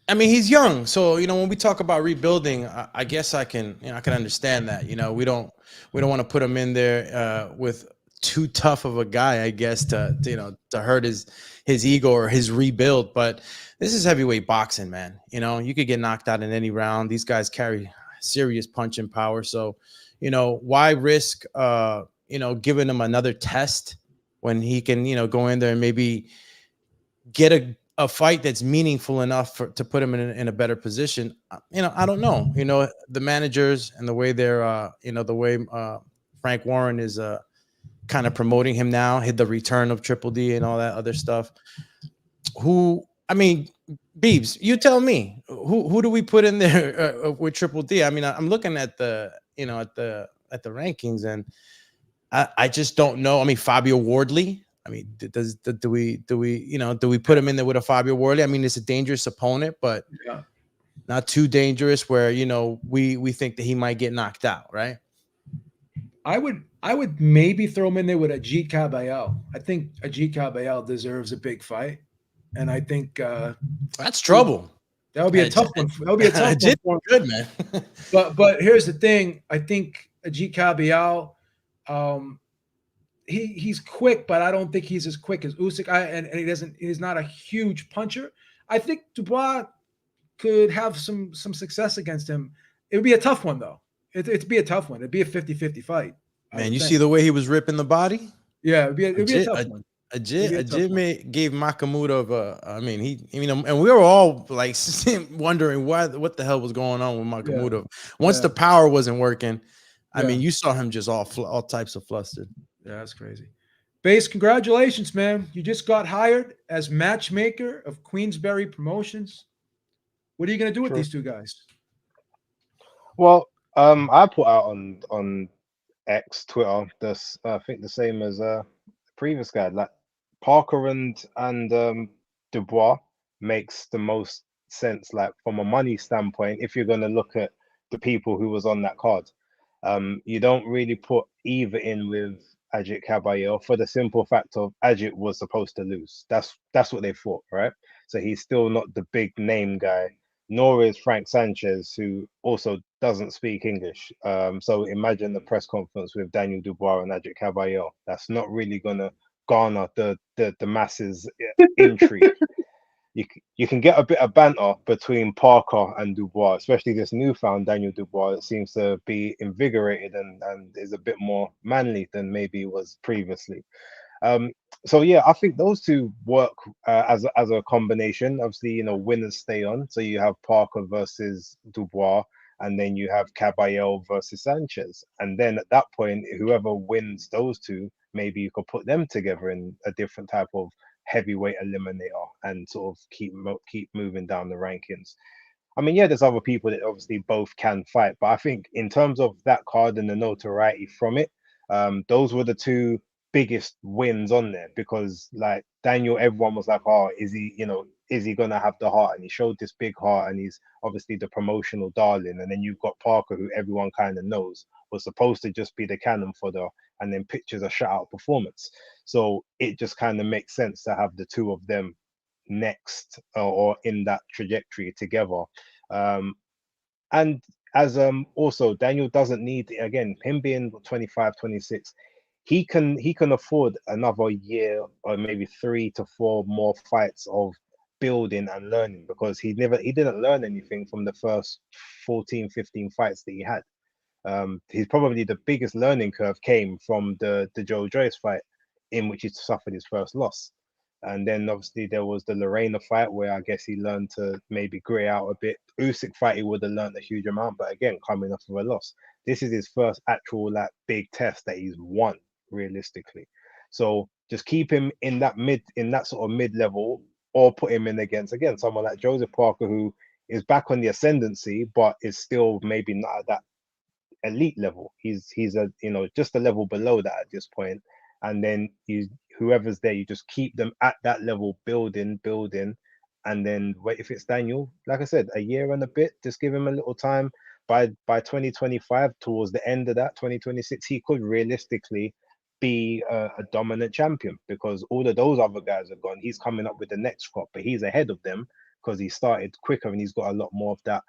I mean, he's young, so you know when we talk about rebuilding, I guess I can understand that. You know, we don't want to put him in there with too tough of a guy, I guess, to hurt his ego or his rebuild. But this is heavyweight boxing, man. You know, you could get knocked out in any round. These guys carry serious punching power. So, you know, why risk, giving him another test when he can, go in there and maybe get a fight that's meaningful enough to put him in a better position. I don't know. You know, the managers and the way they're, the way Frank Warren is kind of promoting him now, hit the return of Triple D and all that other stuff. Beebs, you tell me, who do we put in there with Triple D? I mean, I'm looking at the rankings, and I just don't know. I mean, Fabio Wardley. I mean, do we put him in there with a Fabio Wardley? I mean, it's a dangerous opponent, but not too dangerous where, we think that he might get knocked out, right? I would maybe throw him in there with Ajit Kabayel. I think Ajit Kabayel deserves a big fight, and I think that's trouble. That would be a tough one. That would be a tough one. Good, man. but here's the thing. I think Ajit Kabayel, he's quick, but I don't think he's as quick as Usyk. And he's not a huge puncher. I think Dubois could have some success against him. It would be a tough one, though. It'd be a tough one. It'd be a 50-50 fight. Man, you see the way he was ripping the body? Yeah, it'd be a tough one. Ajit gave Nakamura I mean, and we were all like wondering what the hell was going on with Nakamura. Once the power wasn't working, I mean, you saw him just all types of flustered. Yeah, that's crazy. Base, congratulations, man. You just got hired as matchmaker of Queensberry Promotions. What are you going to do with these two guys? Well, I put out on X, Twitter, I think the same as the previous guy. Like Parker and Dubois makes the most sense, like from a money standpoint, if you're going to look at the people who was on that card. You don't really put either in with Ajit Caballero for the simple fact of Ajit was supposed to lose. That's what they thought, right? So he's still not the big name guy, nor is Frank Sanchez, who also doesn't speak English. So imagine the press conference with Daniel Dubois and Ajit Caballero. That's not really gonna garner the masses intrigue. You can get a bit of banter between Parker and Dubois, especially this newfound Daniel Dubois. It seems to be invigorated and is a bit more manly than maybe it was previously. So yeah, I think those two work as a combination. Obviously, winners stay on. So you have Parker versus Dubois, and then you have Caballero versus Sanchez. And then at that point, whoever wins those two, maybe you could put them together in a different type of heavyweight eliminator and sort of keep moving down the rankings. I mean, yeah, there's other people that obviously both can fight, but I think in terms of that card and the notoriety from it, those were the two biggest wins on there, because like Daniel, everyone was like, oh, is he gonna have the heart? And he showed this big heart, and he's obviously the promotional darling. And then you've got Parker, who everyone kind of knows was supposed to just be the cannon fodder, and then pictures a shutout performance. So it just kind of makes sense to have the two of them next or in that trajectory together. And as also Daniel doesn't need, again, him being 25, 26, he can afford another year or maybe 3 to 4 more fights of building and learning, because he didn't learn anything from the first 14, 15 fights that he had. He's probably the biggest learning curve came from the Joe Joyce fight, in which he suffered his first loss. And then obviously there was the Lorena fight, where I guess he learned to maybe grit out a bit. Usyk fight, he would have learned a huge amount, but again, coming off of a loss. This is his first actual big test that he's won realistically. So just keep him in that sort of mid-level, or put him in against, again, someone like Joseph Parker, who is back on the ascendancy, but is still maybe not at that elite level. He's just a level below that at this point. And then whoever's there, you just keep them at that level, building, and then wait. If it's Daniel, like I said, a year and a bit, just give him a little time. By 2025, towards the end of that, 2026, he could realistically be a dominant champion, because all of those other guys are gone. He's coming up with the next crop, but he's ahead of them because he started quicker, and he's got a lot more of that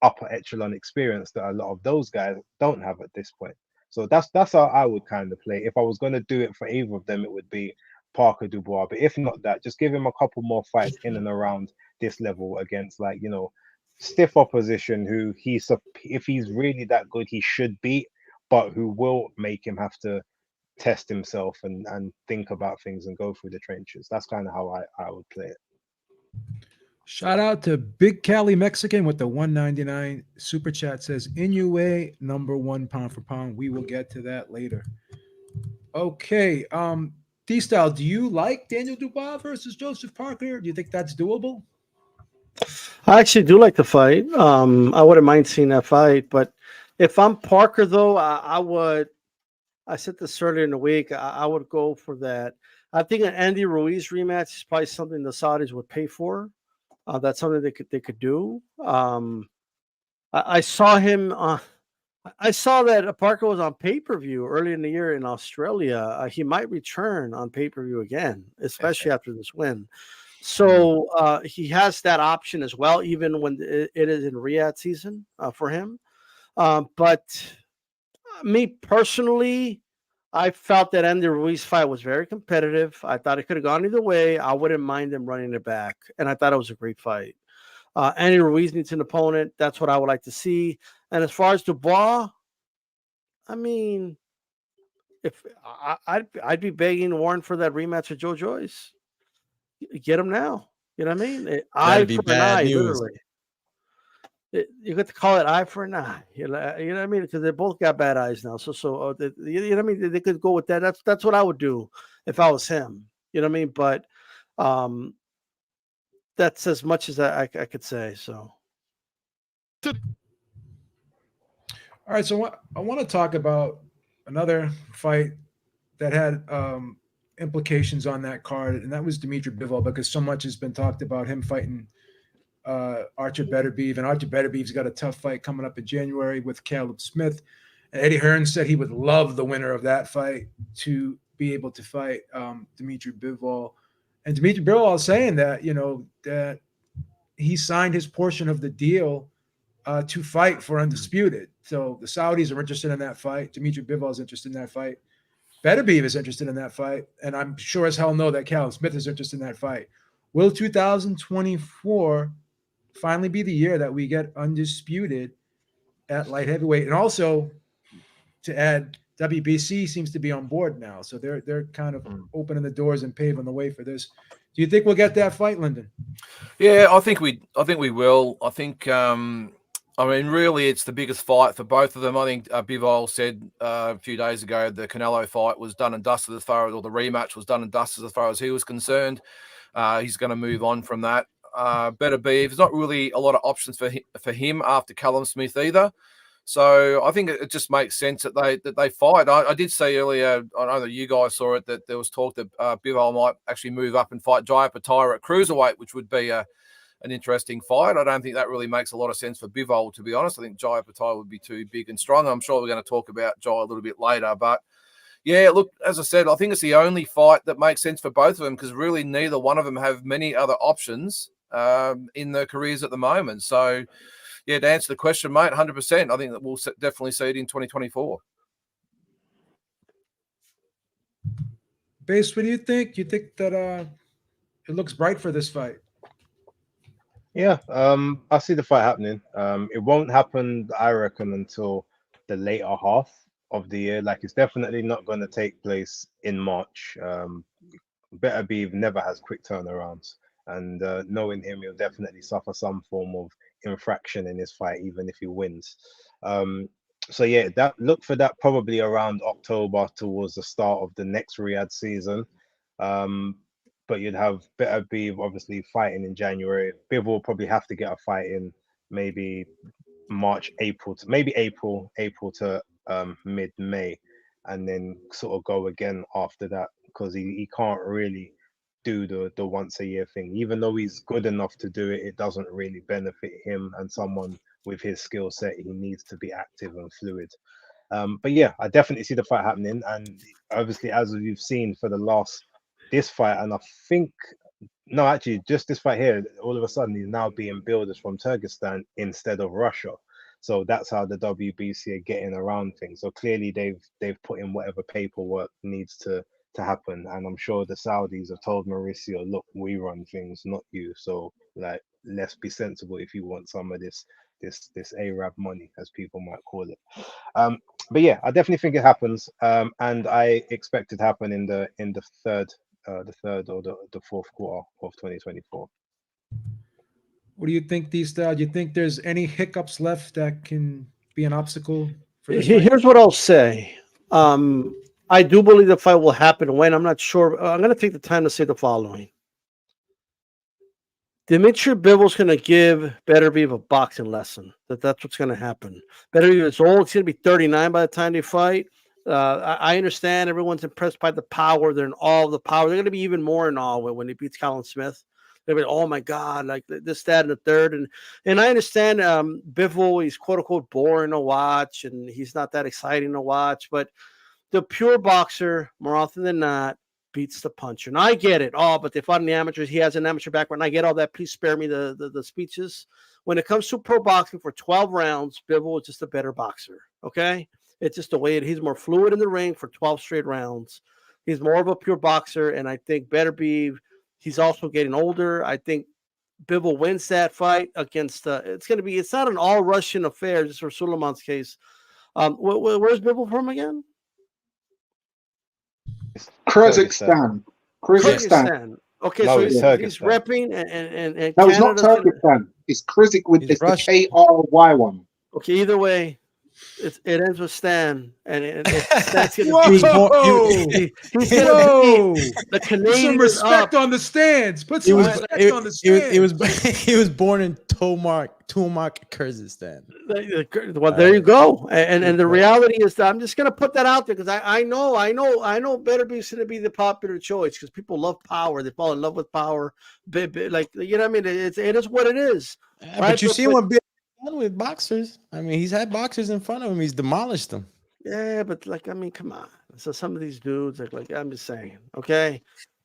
upper echelon experience that a lot of those guys don't have at this point. So that's how I would kind of play. If I was going to do it for either of them, it would be Parker, Dubois. But if not that, just give him a couple more fights in and around this level against, like, stiff opposition who if he's really that good, he should beat, but who will make him have to test himself and think about things and go through the trenches. That's kind of how I would play it. Shout out to Big Cali Mexican with the 199 super chat. Says Inoue #1 pound for pound. We will get to that later. Okay. D-Style, do you like Daniel Dubois versus Joseph Parker? Do you think that's doable? I actually do like the fight. I wouldn't mind seeing that fight, but if I'm Parker, though, I said this earlier in the week, I would go for that. I think an Andy Ruiz rematch is probably something the Saudis would pay for. That's something they could do. I saw him. I saw that Parker was on pay-per-view early in the year in Australia. He might return on pay-per-view again, especially after this win. So he has that option as well, even when it is in Riyadh season for him. But me personally, I felt that Andy Ruiz fight was very competitive. I thought it could have gone either way. I wouldn't mind them running it back. And I thought it was a great fight. Andy Ruiz needs an opponent. That's what I would like to see. And as far as Dubois, I mean, if I'd be begging Warren for that rematch of Joe Joyce. Get him now. You know what I mean? Eye That'd be for an bad eye, news. literally. You got to call it eye for an eye. You know what I mean? Because they both got bad eyes now. You know what I mean? They could go with that. That's what I would do if I was him. You know what I mean? But that's as much as I could say. So. All right, so I want to talk about another fight that had implications on that card, and that was Dmitri Bivol, because so much has been talked about him fighting Artur Beterbiev, and Artur Beterbiev's got a tough fight coming up in January with Callum Smith. And Eddie Hearn said he would love the winner of that fight to be able to fight Dmitri Bivol. And Dmitri Bivol is saying that, that he signed his portion of the deal to fight for Undisputed. So the Saudis are interested in that fight. Dmitri Bivol is interested in that fight. Beterbiev is interested in that fight. And I'm sure as hell know that Callum Smith is interested in that fight. Will 2024 finally be the year that we get Undisputed at light heavyweight? And also, to add, WBC seems to be on board now. So they're kind of opening the doors and paving the way for this. Do you think we'll get that fight, Lyndon? Yeah, I think we will. I think really it's the biggest fight for both of them. I think Bivol said a few days ago the Canelo fight was done and dusted or the rematch was done and dusted as far as he was concerned. He's going to move on from that. Beterbiev, there's not really a lot of options for him after Callum Smith either. So I think it just makes sense that they fight. I did say earlier, I know that you guys saw it, that there was talk that Bivol might actually move up and fight Jai Opetaia at cruiserweight, which would be an interesting fight. I don't think that really makes a lot of sense for Bivol, to be honest. I think Jai Opetaia would be too big and strong. I'm sure we're going to talk about Jai a little bit later. But yeah, look, as I said, I think it's the only fight that makes sense for both of them, because really neither one of them have many other options in their careers at the moment. So yeah, to answer the question, mate, 100%. I think that we'll definitely see it in 2024. Base, what do you think? Do you think that it looks bright for this fight? Yeah, I see the fight happening. It won't happen, I reckon, until the later half of the year. Like, it's definitely not going to take place in March. Beterbiev never has quick turnarounds, and knowing him, he'll definitely suffer some form of infraction in his fight, even if he wins. So yeah, look for that probably around October, towards the start of the next Riyadh season. But you'd have Beterbiev obviously fighting in January. Biv will probably have to get a fight in maybe March, April to mid-May, and then sort of go again after that, because he can't really do the once a year thing. Even though he's good enough to do it, it doesn't really benefit him, and someone with his skill set, he needs to be active and fluid. But yeah, I definitely see the fight happening, and obviously, as we've seen for this fight, and I think no, actually, just this fight here, all of a sudden he's now being billed as from Kyrgyzstan instead of Russia. So that's how the WBC are getting around things. So clearly they've put in whatever paperwork needs to happen, and I'm sure the Saudis have told Mauricio, look, we run things, not you. So like, let's be sensible if you want some of this Arab money, as people might call it. But yeah, I definitely think it happens, and I expect it to happen in the third or the fourth quarter of 2024. What do you think, D-Style? Do you think there's any hiccups left that can be an obstacle for this fight? Here's what I'll say. I do believe the fight will happen. When? I'm not sure. I'm going to take the time to say the following. Dmitri Bivol's going to give Beterbiev a boxing lesson. That's what's going to happen. Beterbiev is old. He's going to be 39 by the time they fight. I understand everyone's impressed by the power. They're in awe of the power. They're going to be even more in awe when he beats Callum Smith. They'll be, oh my God, like this, that, and the third. And I understand Bivol, he's quote unquote boring to watch, and he's not that exciting to watch. But the pure boxer, more often than not, beats the puncher. And I get it. Oh, but they fought in the amateurs. He has an amateur background. I get all that. Please spare me the speeches. When it comes to pro boxing for 12 rounds, Bivol is just a better boxer. Okay? It's just the way he's more fluid in the ring for 12 straight rounds. He's more of a pure boxer, and I think Beterbiev, he's also getting older. I think Bivol wins that fight against it's not an all Russian affair, just for Suleiman's case. Where's Bivol from again? Kyrgyzstan. Kyrgyzstan. Okay, No, so it's he's Kyrgyzstan. repping and No, it's not Canada's gonna, Turkestan. It's Kyrgyz with He's it's the Russian. KRY one. okay, either way, it ends with Stan, and Stan's gonna Whoa! beat. He's gonna Whoa! beat the Put Canadian some respect up. on the stands. Put He some was respect on the stands. he was born in Tomak, Kyrgyzstan. Well, there you go. And the reality is that I'm just gonna put that out there because I know Beterbiev going to be the popular choice because people love power. They fall in love with power. Like, you know what I mean? It is what it is. Yeah, Right? but you see what Bill done with boxers. I mean, he's had boxers in front of him. He's demolished them. Yeah, but like, I mean, come on. So some of these dudes, like I'm just saying, okay.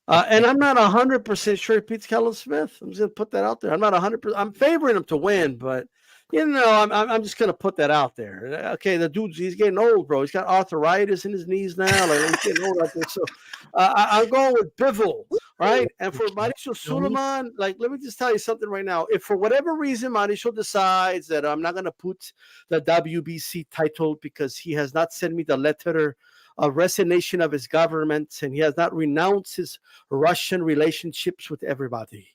And I'm not 100% sure he beats Callum Smith. I'm just gonna put that out there. I'm not 100%. I'm favoring him to win, but you know, I'm just gonna put that out there. Okay, the dude's he's getting old, bro. He's got arthritis in his knees now. Like he's getting old out there. So I'm going with Bivol, right? And for Mauricio Suleiman, like let me just tell you something right now. If for whatever reason Mauricio decides that I'm not gonna put the WBC title because he has not sent me the letter of resignation of his government and he has not renounced his Russian relationships with everybody.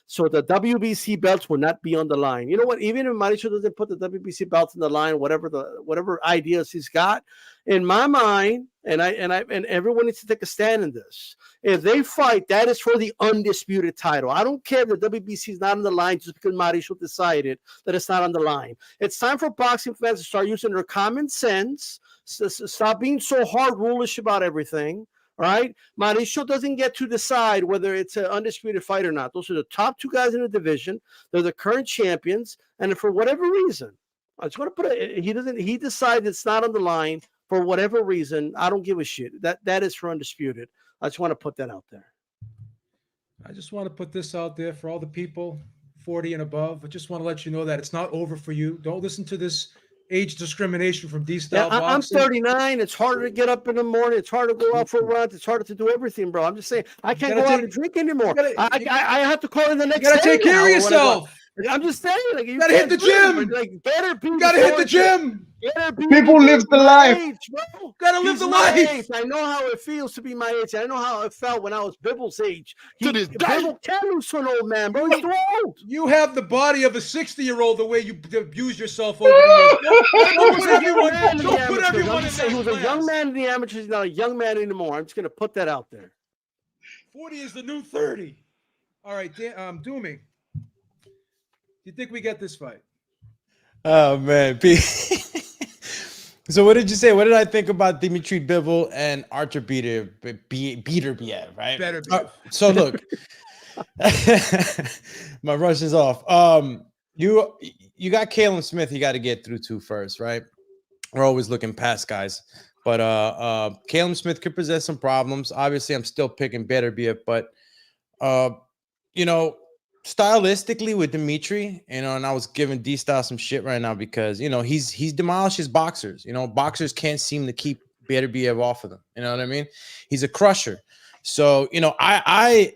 So the WBC belts will not be on the line. You know what? Even if Mauricio doesn't put the WBC belts on the line, whatever ideas he's got, in my mind, and everyone needs to take a stand in this. If they fight, that is for the undisputed title. I don't care if the WBC is not on the line just because Mauricio decided that it's not on the line. It's time for boxing fans to start using their common sense. Stop being so hard rulish about everything. Right? Mauricio doesn't get to decide whether it's an undisputed fight or not. Those are the top two guys in the division. They're the current champions. And for whatever reason, I just want to put it, he decides it's not on the line for whatever reason. I don't give a shit. That is for undisputed. I just want to put that out there. I just want to put this out there for all the people 40 and above. I just want to let you know that it's not over for you. Don't listen to this age discrimination from D-Style boxing. I'm 39. It's harder to get up in the morning. It's harder to go out for runs. It's harder to do everything, bro. I'm just saying, I can't go out and drink anymore. I have to call in the next day. You got to take care of yourself. I'm just saying, like you got to hit the gym. Like better people. You got to hit the gym. People live the life. Got to live the life. I know how it feels to be my age. I know how it felt when I was Bivol's age. Bivol can't lose to an old man, bro. He's too old. You have the body of a 60-year-old the way you abuse yourself over the years. Don't put everyone in that. He was a young man in the amateurs. He's not a young man anymore. I'm just going to put that out there. 40 is the new 30. All right, Doomy. Do you think we get this fight? Oh man, so what did you say? What did I think about Dmitri Bivol and Artur Beterbiev, right? Beterbiev. So look, my rush is off. You got Callum Smith. You got to get through to first, right? We're always looking past guys, but Callum Smith could possess some problems. Obviously, I'm still picking Beterbiev, but you know. Stylistically with Dmitri, you know, and I was giving D-Style some shit right now because, you know, he's demolished his boxers. You know, boxers can't seem to keep Beterbiev off of them. You know what I mean? He's a crusher. So, you know, I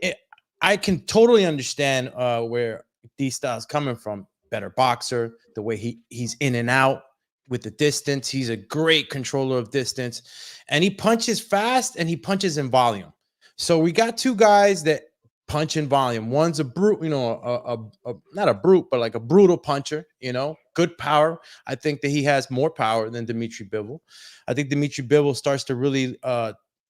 can totally understand where D-Style's coming from. Better boxer, the way he's in and out with the distance. He's a great controller of distance. And he punches fast and he punches in volume. So we got two guys that punch in volume. One's a brute, you know, not a brute, but like a brutal puncher, you know, good power. I think that he has more power than Dmitri Bivol. I think Dmitri Bivol starts to really,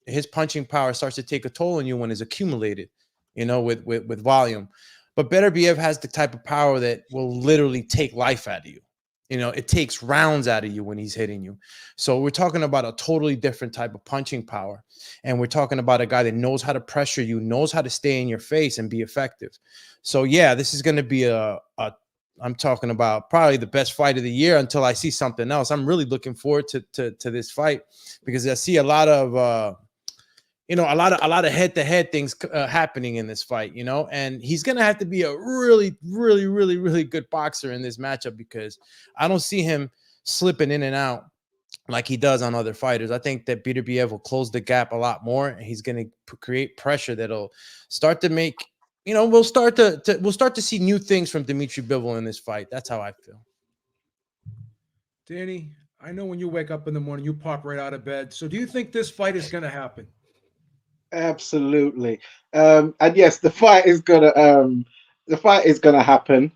his punching power starts to take a toll on you when it's accumulated, you know, with volume. But Beterbiev has the type of power that will literally take life out of you. You know, it takes rounds out of you when he's hitting you. So we're talking about a totally different type of punching power. And we're talking about a guy that knows how to pressure you, knows how to stay in your face and be effective. So, yeah, this is going to be I'm talking about probably the best fight of the year until I see something else. I'm really looking forward to this fight because I see a lot of, you know, a lot of head-to-head things happening in this fight, you know, and he's going to have to be a really, really, really, really good boxer in this matchup because I don't see him slipping in and out like he does on other fighters. I think that Beterbiev will close the gap a lot more and he's going to create pressure that'll start to make, you know, we'll start to see new things from Dmitri Bivol in this fight. That's how I feel. Danny, I know when you wake up in the morning, you pop right out of bed. So do you think this fight is going to happen? Absolutely. And yes, the fight is gonna happen.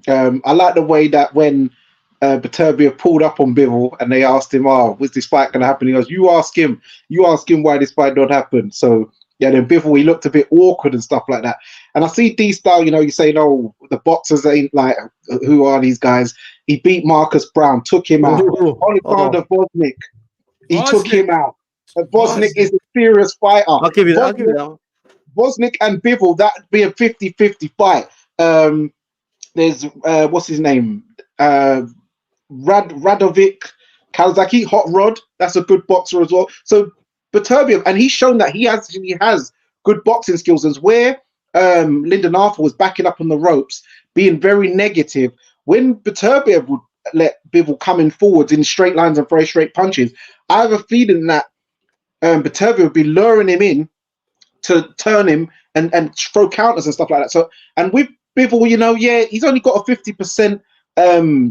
I like the way that when Beterbiev pulled up on Bivol and they asked him, "Oh, was this fight gonna happen?" He goes, you ask him why this fight don't happen." So yeah, then Bivol, he looked a bit awkward and stuff like that. And I see D-Style, you say, "No, the boxers ain't like, who are these guys?" He beat Marcus Brown, took him out. Alexander Bosnick, he took him out. Bosnick is a serious fighter. I'll give you that. Bosnick and Bivol, that'd be a 50-50 fight. There's what's his name? Radovic Kawasaki, Hot Rod. That's a good boxer as well. So Beterbiev, and he's shown that he has good boxing skills. As where Lyndon Arthur was backing up on the ropes, being very negative. When Beterbiev would let Bivol come in forwards in straight lines and very straight punches, I have a feeling that Beterbiev would be luring him in to turn him and throw counters and stuff like that. So, and with Bivol, he's only got a 50%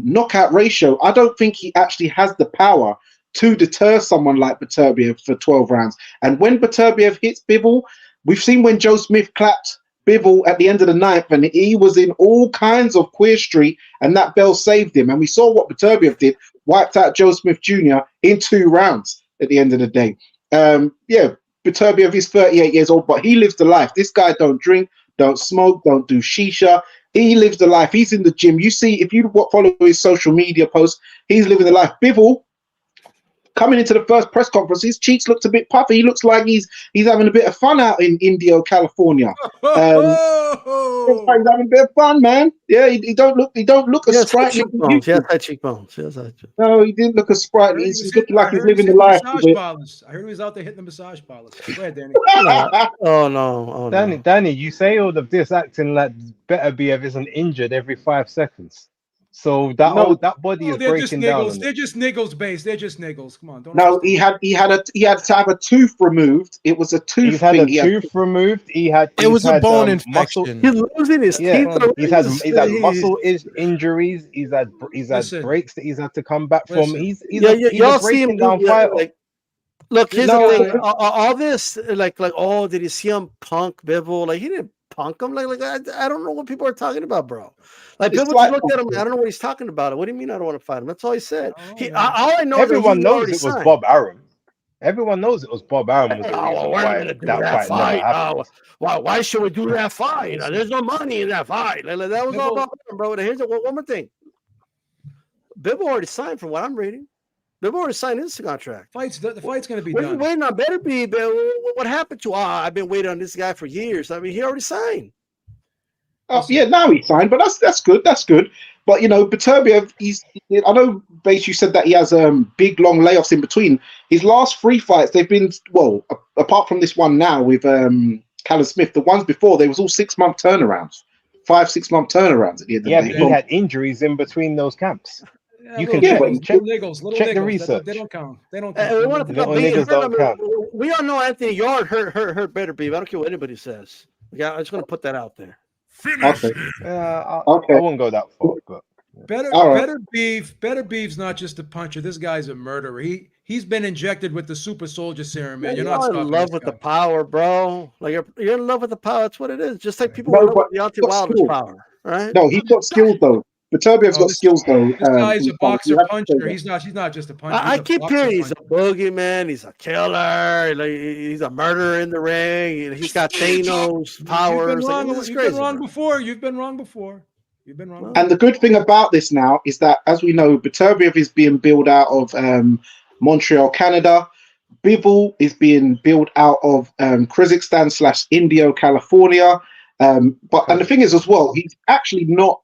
knockout ratio. I don't think he actually has the power to deter someone like Beterbiev for 12 rounds. And when Beterbiev hits Bivol, we've seen when Joe Smith clapped Bivol at the end of the ninth, and he was in all kinds of queer street, and that bell saved him. And we saw what Beterbiev did, wiped out Joe Smith Jr. in 2 rounds at the end of the day. Beterbiev is 38 years old, but he lives the life. This guy don't drink, don't smoke, don't do shisha. He lives the life. He's in the gym. You see, if you follow his social media posts, he's living the life. Bivol, coming into the first press conference, his cheeks looked a bit puffy. He looks like he's having a bit of fun out in Indio, California. He's having a bit of fun, man. Yeah, he don't look as sprightly. He has high cheekbones. No, he didn't look as sprightly. He's looking like he's living the life. I heard he was out there hitting the massage parlors. Go ahead, Danny. Oh no, Danny, you say all of this acting like Beterbiev isn't injured every 5 seconds. So that body is breaking down. They're just niggles based. They're just niggles. Come on, don't. No, he had to have a tooth removed. It was a tooth. He's had a tooth removed. It was a bone infection. He's losing his teeth. He's had muscle injuries. He's had breaks that he's had to come back from. He's y'all see him down fight. Look, here's the thing. All this, like, oh, did you see him punk Bivol? Like, he didn't punk him. Like I don't know what people are talking about, bro. Like, Bivol just looked at him. I don't know what he's talking about. What do you mean I don't want to fight him? That's all he said. All I know. Everyone knows it was Bob Arum. Everyone knows it was Bob Arum. That fight. Why should we do that fight? There's no money in that fight. Like, that was all about him, bro. Here's one more thing. Bivol already signed, from what I'm reading. Bivol already signed his contract. The fight's going to be done. Waiting on Beterbiev. What happened to? I've been waiting on this guy for years. I mean, he already signed. Oh yeah, now he signed, but that's good. That's good. But Beterbiev, I know, Base, you said that he has big long layoffs in between. His last 3 fights, they've been, well, apart from this one now with Callum Smith, the ones before, they was all 6-month turnarounds, 5-6 month turnarounds at the end of the day. Yeah, but he had injuries in between those camps. You can check the research. They don't count. They don't count. We all know Anthony Yard hurt Beterbiev. I don't care what anybody says. Yeah, I'm just going to put that out there. Okay. I won't go that far, but Beterbiev's not just a puncher. This guy's a murderer. He's been injected with the super soldier serum, man. You're not in love with the power, bro. Like you're in love with the power. That's what it is. Just like people are in love with Deontay Wilder's power, right? No, he's got skills though. Beterbiev's got skills though. This guy's a boxer puncher. He's not just a puncher. I keep hearing he's a boogeyman. He's a killer. Like, he's a murderer in the ring. He's got Thanos powers. You've been wrong before. You've been wrong before. And the good thing about this now is that, as we know, Beterbiev is being built out of Montreal, Canada. Bivol is being built out of Kyrgyzstan/Indio, California. And the thing is as well, he's actually not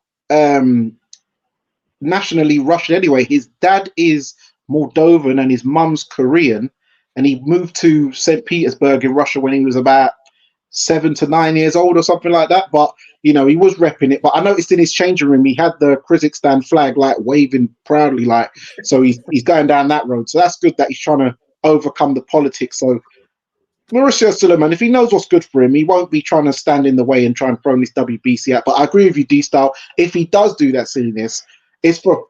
nationally Russian anyway. His dad is Moldovan and his mum's Korean, and he moved to St. Petersburg in Russia when he was about 7 to 9 years old or something like that. But he was repping it. But I noticed in his changing room he had the Kyrgyzstan flag like waving proudly, like, so he's going down that road. So that's good that he's trying to overcome the politics. So Mauricio Suleiman, if he knows what's good for him, he won't be trying to stand in the way and try and throw this WBC out. But I agree with you, D-Style. If he does do that silliness, it's for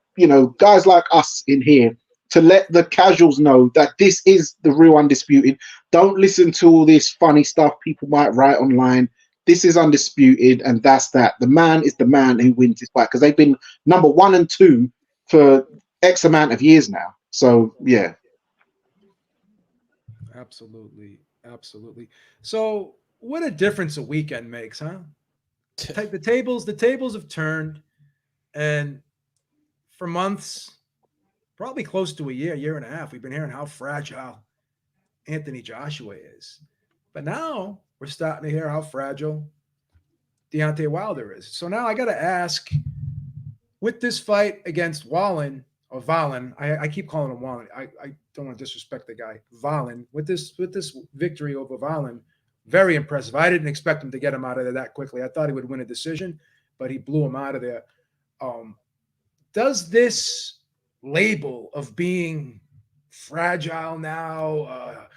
guys like us in here to let the casuals know that this is the real Undisputed. Don't listen to all this funny stuff people might write online. This is Undisputed, and that's that. The man is the man who wins this fight because they've been number 1 and 2 for X amount of years now. So yeah. Absolutely. Absolutely. So what a difference a weekend makes, huh? The tables have turned, and for months, probably close to a year and a half, we've been hearing how fragile Anthony Joshua is. But now we're starting to hear how fragile Deontay Wilder is. So now I got to ask, with this fight against Wallin, or Wallin, I keep calling him Wallin. I don't want to disrespect the guy. Wallin, with this victory over Wallin, very impressive. I didn't expect him to get him out of there that quickly. I thought he would win a decision, but he blew him out of there. Does this label of being fragile now,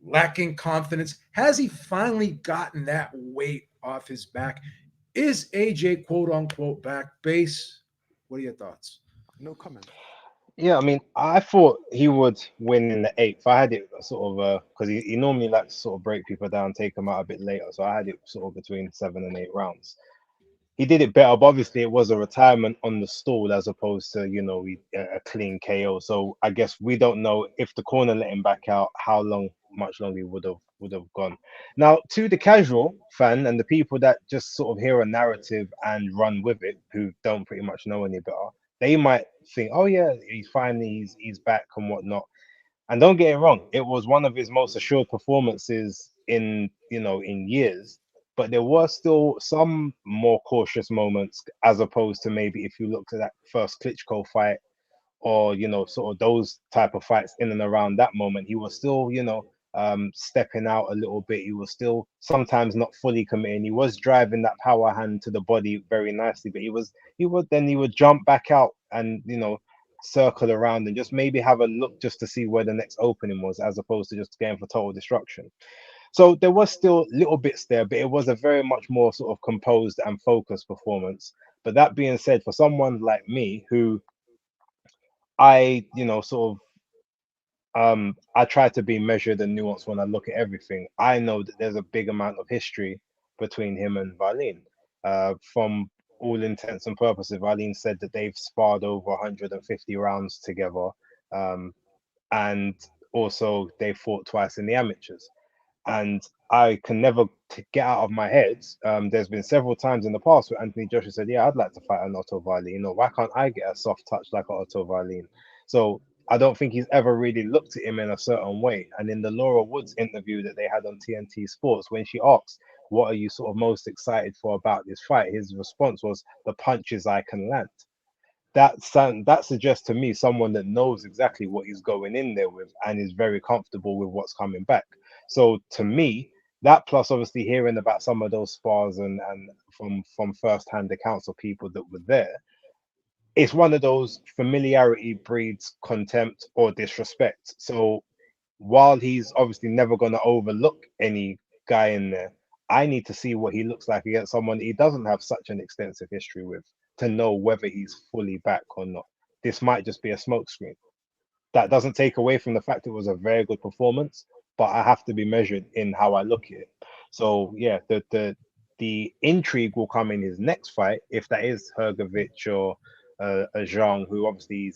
lacking confidence, has he finally gotten that weight off his back? Is AJ quote unquote back? Base, what are your thoughts? No comment. Yeah, I mean, I thought he would win in the 8th. I had it sort of because he normally likes to sort of break people down, take them out a bit later. So I had it sort of between 7 and 8 rounds. He did it better, but obviously it was a retirement on the stall as opposed to, you know, a clean KO. So I guess we don't know if the corner let him back out, how much longer he would have gone. Now, to the casual fan and the people that just sort of hear a narrative and run with it, who don't pretty much know any better, they might think, oh yeah, he's back and whatnot. And don't get it wrong, it was one of his most assured performances in years. But there were still some more cautious moments, as opposed to maybe if you looked at that first Klitschko fight, or sort of those type of fights in and around that moment. He was still stepping out a little bit. He was still sometimes not fully committing. He was driving that power hand to the body very nicely, but he would jump back out and circle around and just maybe have a look just to see where the next opening was, as opposed to just going for total destruction. So there was still little bits there, but it was a very much more sort of composed and focused performance. But that being said, for someone like me, who I try to be measured and nuanced when I look at everything, I know that there's a big amount of history between him and Wallin. From all intents and purposes, Wallin said that they've sparred over 150 rounds together, and also they fought twice in the amateurs. And I can never get out of my head. There's been several times in the past where Anthony Joshua said, yeah, I'd like to fight an Otto Wallin. Why can't I get a soft touch like Otto Wallin? So I don't think he's ever really looked at him in a certain way. And in the Laura Woods interview that they had on TNT Sports, when she asked, what are you sort of most excited for about this fight? His response was, the punches I can land. That suggests to me someone that knows exactly what he's going in there with and is very comfortable with what's coming back. So to me, that plus obviously hearing about some of those spars and from first-hand accounts of people that were there, it's one of those familiarity breeds contempt or disrespect. So while he's obviously never going to overlook any guy in there, I need to see what he looks like against someone he doesn't have such an extensive history with to know whether he's fully back or not. This might just be a smokescreen. That doesn't take away from the fact it was a very good performance, but I have to be measured in how I look at it. So yeah, the intrigue will come in his next fight, if that is Hrgovic or a Zhang, who obviously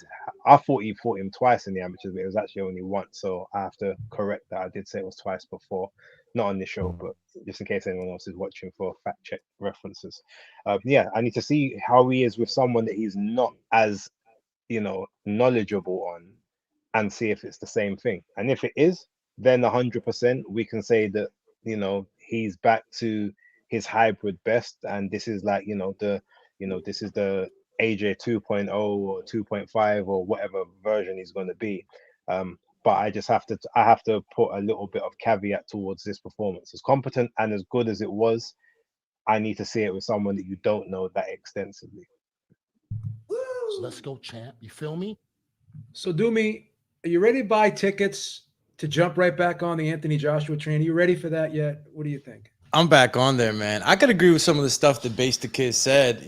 I thought he fought him twice in the amateurs, but it was actually only once. So I have to correct that. I did say it was twice before, not on this show, but just in case anyone else is watching for fact check references. Yeah, I need to see how he is with someone that he's not as knowledgeable on, and see if it's the same thing. And if it is, then 100% we can say that he's back to his hybrid best, and this is like this is the AJ 2.0 or 2.5 or whatever version he's going to be. But I just have to put a little bit of caveat towards this performance. As competent and as good as it was, I need to see it with someone that you don't know that extensively. Let's go, champ. You feel me? So Dumi, are you ready to buy tickets to jump right back on the Anthony Joshua train? Are you ready for that yet? What do you think? I'm back on there, man. I could agree with some of the stuff that Base the Kid said.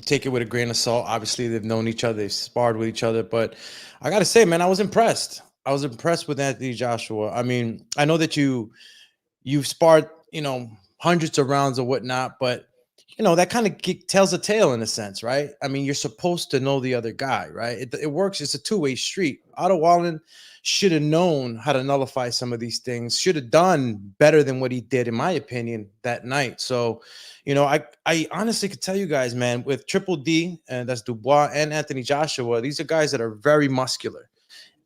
Take it with a grain of salt. Obviously, they've known each other, they've sparred with each other, but I gotta say, man, I was impressed. I was impressed with Anthony Joshua. I mean, I know that you've sparred, hundreds of rounds or whatnot, but that kind of tells a tale in a sense, right? I mean, you're supposed to know the other guy, right? It works. It's a two-way street. Otto Wallin should have known how to nullify some of these things, should have done better than what he did, in my opinion, that night. So, I honestly could tell you guys, man, with Triple D, and that's Dubois and Anthony Joshua, these are guys that are very muscular.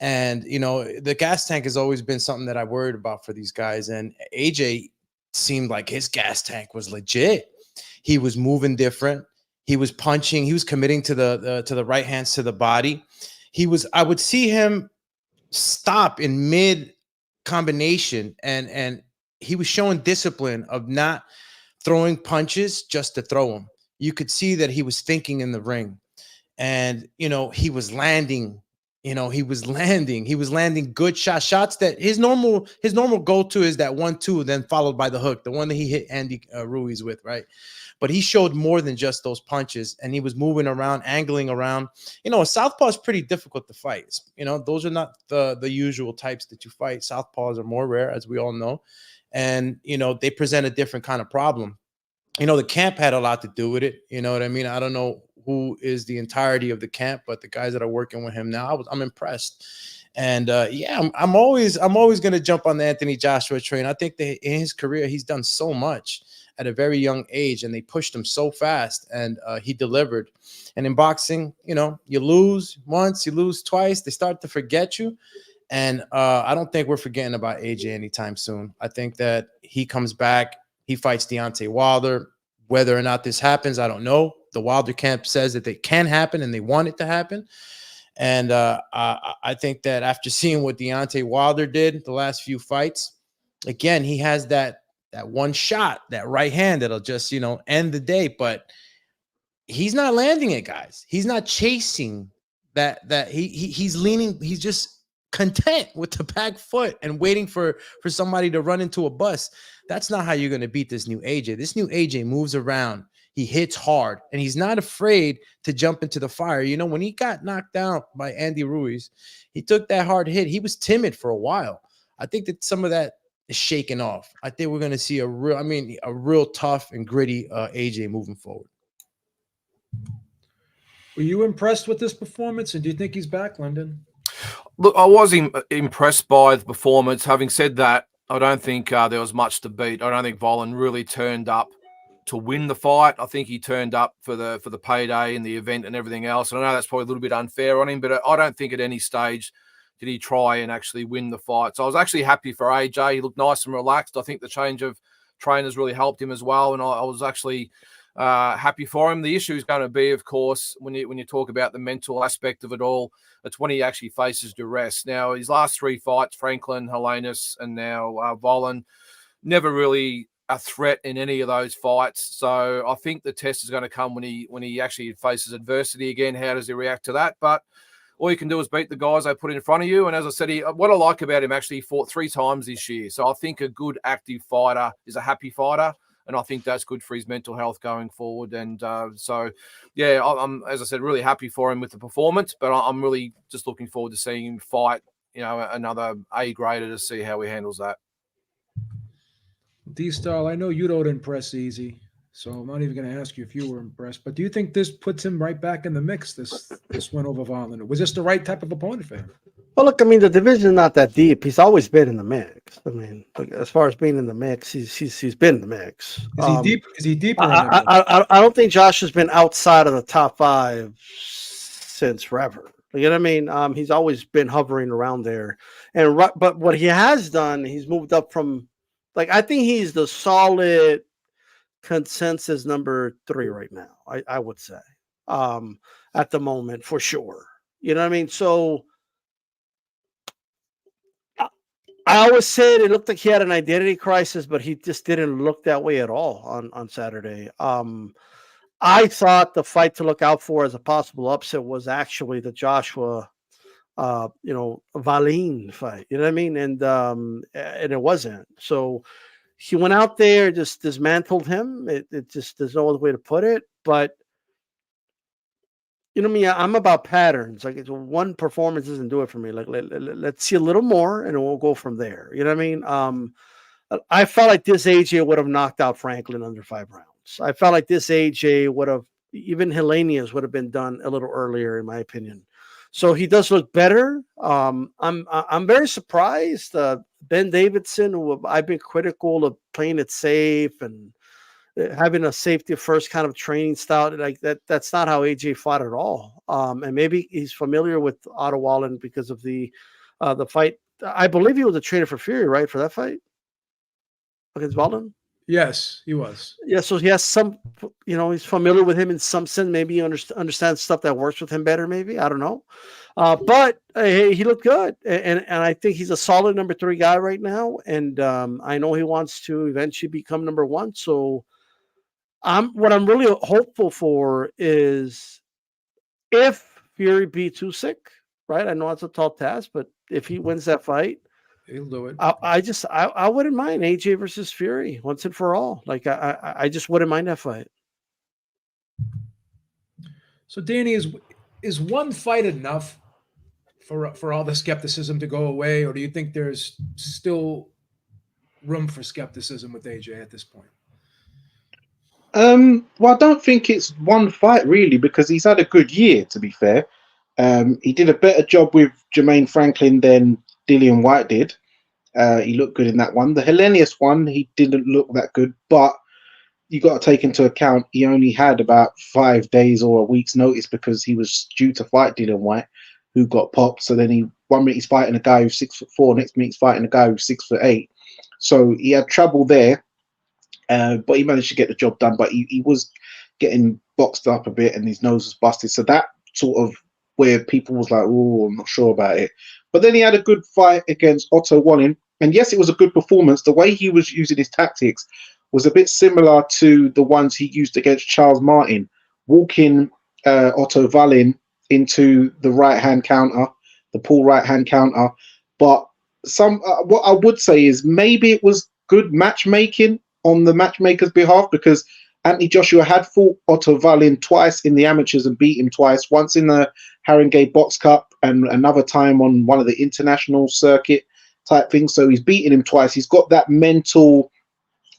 And, the gas tank has always been something that I worried about for these guys. And AJ seemed like his gas tank was legit. He was moving different. He was punching. He was committing to the right hands to the body. I would see him stop in mid combination, and he was showing discipline of not throwing punches just to throw them. You could see that he was thinking in the ring, and he was landing. He was landing good shots that his normal go-to is that 1-2, then followed by the hook, the one that he hit Andy Ruiz with, right? But he showed more than just those punches, and he was moving around, angling around. A southpaw is pretty difficult to fight. Those are not the usual types that you fight. Southpaws are more rare, as we all know, and they present a different kind of problem. The camp had a lot to do with it. You know what I mean? I don't know who is the entirety of the camp, but the guys that are working with him now, I'm impressed. And I'm always going to jump on the Anthony Joshua train. I think that in his career, he's done so much at a very young age, and they pushed him so fast, and he delivered. And in boxing, you lose once, you lose twice, they start to forget you. And I don't think we're forgetting about AJ anytime soon. I think that he comes back, he fights Deontay Wilder. Whether or not this happens, I don't know. The Wilder camp says that it can happen and they want it to happen. And I think that after seeing what Deontay Wilder did the last few fights, again, he has that one shot, that right hand that'll just, end the day. But he's not landing it, guys. He's not chasing that. He's leaning. He's just content with the back foot and waiting for somebody to run into a bus. That's not how you're going to beat this new AJ. This new AJ moves around. He hits hard, and he's not afraid to jump into the fire. When he got knocked out by Andy Ruiz, he took that hard hit. He was timid for a while. I think that some of that is shaken off. I think we're going to see a real tough and gritty AJ moving forward. Were you impressed with this performance, and do you think he's back, London? Look, I was impressed by the performance. Having said that, I don't think there was much to beat. I don't think Wallin really turned up to win the fight. I think he turned up for the payday and the event and everything else. And I know that's probably a little bit unfair on him, but I don't think at any stage did he try and actually win the fight. So I was actually happy for AJ. He looked nice and relaxed. I think the change of trainers really helped him as well. And I was actually happy for him. The issue is going to be, of course, when you talk about the mental aspect of it all, it's when he actually faces duress. Now, his last three fights, Franklin, Helenius, and now Wallin, never really a threat in any of those fights. So I think the test is going to come when he actually faces adversity again. How does he react to that? But all you can do is beat the guys they put in front of you. And as I said, what I like about him, actually, he fought 3 times this year. So I think a good active fighter is a happy fighter. And I think that's good for his mental health going forward. And I'm, as I said, really happy for him with the performance. But I'm really just looking forward to seeing him fight, another A-grader to see how he handles that. D-Style, I know you don't impress easy, so I'm not even going to ask you if you were impressed. But do you think this puts him right back in the mix, this win over Wallin? Was this the right type of opponent for him? Well, look, I mean, the division is not that deep. He's always been in the mix. I mean, as far as being in the mix, he's been in the mix. Is he deep? Is he deeper? I don't think Josh has been outside of the top 5 since forever. You know what I mean? He's always been hovering around there. But what he has done, he's moved up from, I think he's the solid consensus number 3 right now. I would say, at the moment, for sure. You know what I mean? So I always said it looked like he had an identity crisis, but he just didn't look that way at all on Saturday. I thought the fight to look out for as a possible upset was actually the Joshua, Wallin fight. You know what I mean? And it wasn't. So he went out there, just dismantled him. It just, there's no other way to put it. But you know me, I'm about patterns. Like, it's one performance doesn't do it for me. Like, let's see a little more, and we'll go from there. You know what I mean? I felt like this AJ would have knocked out Franklin under 5 rounds. I felt like this AJ would have, even Hellenius would have been done a little earlier, in my opinion. So he does look better. I'm very surprised. Ben Davidson, who I've been critical of playing it safe and having a safety first kind of training style, like that's not how AJ fought at all. And maybe he's familiar with Otto Wallin because of the fight. I believe he was a trainer for Fury, right, for that fight against Wallin. Yes, he was. Yeah, so he has some, he's familiar with him in some sense. Maybe he understands stuff that works with him better. Maybe, I don't know. But he looked good, and I think he's a solid number 3 guy right now. And I know he wants to eventually become number 1. So what I'm really hopeful for is if Fury beats Usyk, right? I know it's a tall task, but if he wins that fight, he'll do it. I wouldn't mind AJ versus Fury once and for all. Like, I just wouldn't mind that fight. So Danny, is one fight enough for all the skepticism to go away, or do you think there's still room for skepticism with AJ at this point? Well, I don't think it's one fight really, because he's had a good year, to be fair. He did a better job with Jermaine Franklin than Dillian White did. He looked good in that one. The Hellenius one, he didn't look that good, but you got to take into account he only had about 5 days or a week's notice because he was due to fight Dillian White, who got popped. So then 1 minute he's fighting a guy who's 6'4", next minute he's fighting a guy who's 6'8". So he had trouble there, but he managed to get the job done. But he was getting boxed up a bit and his nose was busted. So that sort of where people was like, oh, I'm not sure about it. But then he had a good fight against Otto Wallin. And yes, it was a good performance. The way he was using his tactics was a bit similar to the ones he used against Charles Martin, walking Otto Wallin into the right-hand counter, the pull right-hand counter. But what I would say is maybe it was good matchmaking on the matchmaker's behalf, because Anthony Joshua had fought Otto Wallin twice in the amateurs and beat him twice, once in the Haringey Box Cup and another time on one of the international circuit type things. So he's beaten him twice. He's got that mental,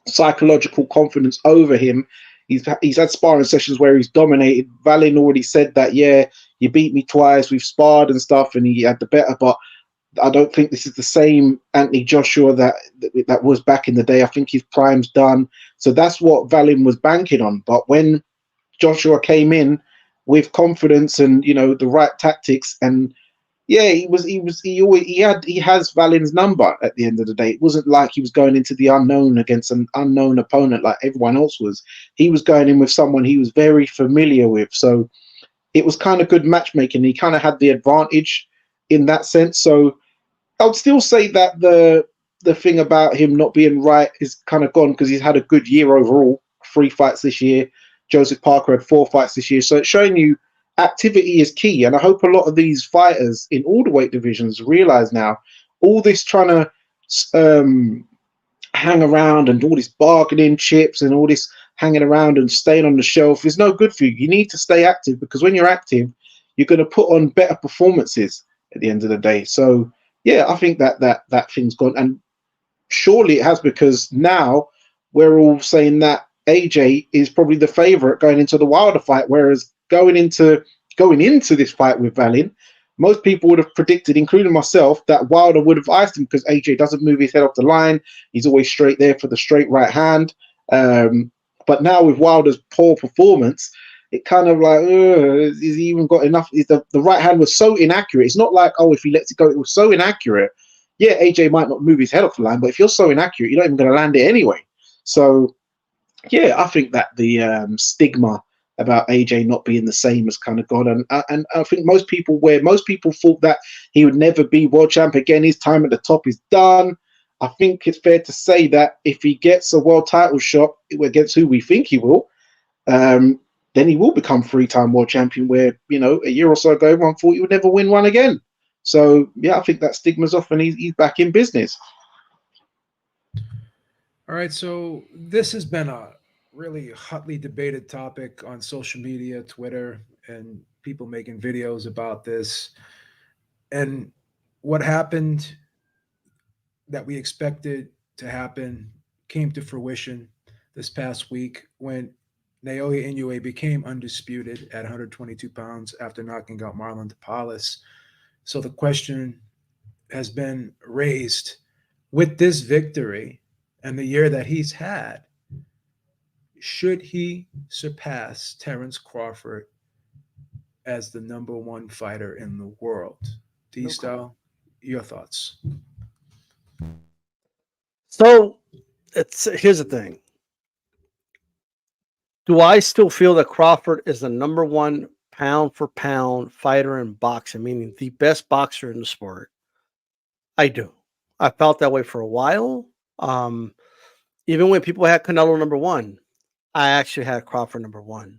psychological confidence over him. He's had sparring sessions where he's dominated. Wallin already said that, yeah, you beat me twice, we've sparred and stuff, and he had the better. But I don't think this is the same Anthony Joshua that was back in the day. I think his prime's done. So that's what Wallin was banking on. But when Joshua came in with confidence and the right tactics, and yeah, he has Wallin's number at the end of the day. It wasn't like he was going into the unknown against an unknown opponent like everyone else was. He was going in with someone he was very familiar with. So it was kind of good matchmaking. He kind of had the advantage in that sense. So I would still say that the thing about him not being right is kind of gone, because he's had a good year overall. 3 fights this year. Joseph Parker had 4 fights this year. So it's showing you activity is key. And I hope a lot of these fighters in all the weight divisions realize now, all this trying to hang around and all this bargaining chips and all this hanging around and staying on the shelf is no good for you. You need to stay active, because when you're active, you're going to put on better performances at the end of the day. So yeah, I think that thing's gone. And surely it has, because now we're all saying that AJ is probably the favorite going into the Wilder fight, whereas going into this fight with Wallin, most people would have predicted, including myself, that Wilder would have iced him, because AJ doesn't move his head off the line. He's always straight there for the straight right hand. But now with Wilder's poor performance, it kind of like, has he even got enough? The right hand was so inaccurate. It's not like, oh, if he lets it go, it was so inaccurate. Yeah, AJ might not move his head off the line, but if you're so inaccurate, you're not even going to land it anyway. So yeah, I think that the stigma about AJ not being the same has kind of gone. And I think most people thought that he would never be world champ again, his time at the top is done. I think it's fair to say that if he gets a world title shot against who we think he will, then he will become 3-time world champion, where, a year or so ago, everyone thought he would never win one again. So, yeah, I think that stigma's off and he's back in business. All right, so this has been a really hotly debated topic on social media, Twitter, and people making videos about this. And what happened that we expected to happen came to fruition this past week when Naoya Inoue became undisputed at 122 pounds after knocking out Marlon Tapales. So the question has been raised with this victory and the year that he's had, should he surpass Terence Crawford as the number one fighter in the world? D-Style, your thoughts. So here's the thing. Do I still feel that Crawford is the number one pound for pound fighter in boxing, meaning the best boxer in the sport? I do. I felt that way for a while. Even when people had Canelo number one, I actually had Crawford number one.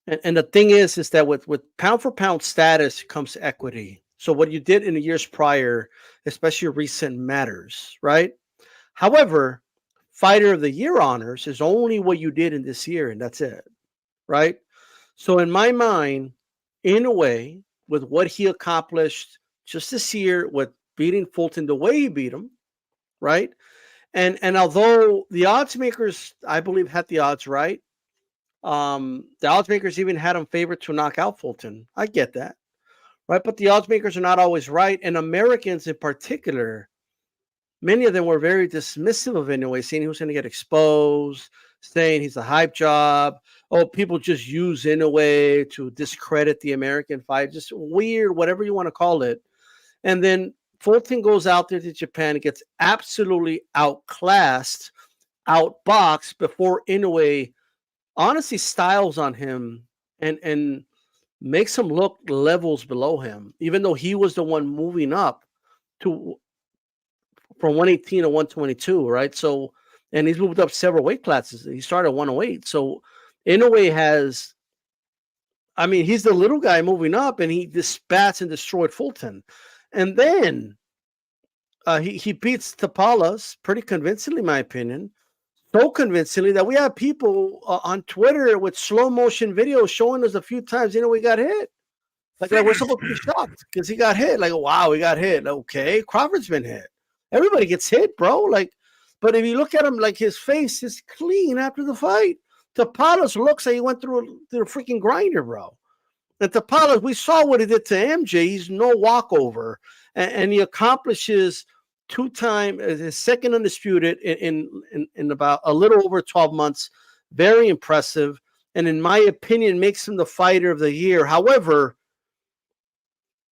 And the thing is that with pound for pound status comes equity. So what you did in the years prior, especially recent, matters, right? However, Fighter of the Year honors is only what you did in this year, and that's it, right? So in my mind, in a way, with what he accomplished just this year with beating Fulton the way he beat him, right? And although the odds makers, I believe, had the odds right, the odds makers even had him favored to knock out Fulton. I get that, right? But the odds makers are not always right, and Americans in particular, many of them were very dismissive of Inoue, saying he was going to get exposed, saying he's a hype job. Oh, people just use Inoue to discredit the American fight. Just weird, whatever you want to call it. And then Fulton goes out there to Japan and gets absolutely outclassed, outboxed before Inoue honestly styles on him and makes him look levels below him, even though he was the one moving up to from 118 to 122, right? So, and he's moved up several weight classes. He started at 108. So Inoue has, I mean, he's the little guy moving up, and he dispatched and destroyed Fulton. And then he beats Tapales pretty convincingly, in my opinion. So convincingly that we have people on Twitter with slow motion videos showing us a few times, we got hit. Like we're supposed to be shocked because he got hit. Like, wow, he got hit. Okay, Crawford's been hit. Everybody gets hit, bro. Like, but if you look at him, like his face is clean after the fight. Tapales looks like he went through a freaking grinder, bro. And Tapales, we saw what he did to MJ. He's no walkover, and he accomplishes two-time, his second undisputed in about a little over 12 months. Very impressive, and in my opinion, makes him the fighter of the year. However,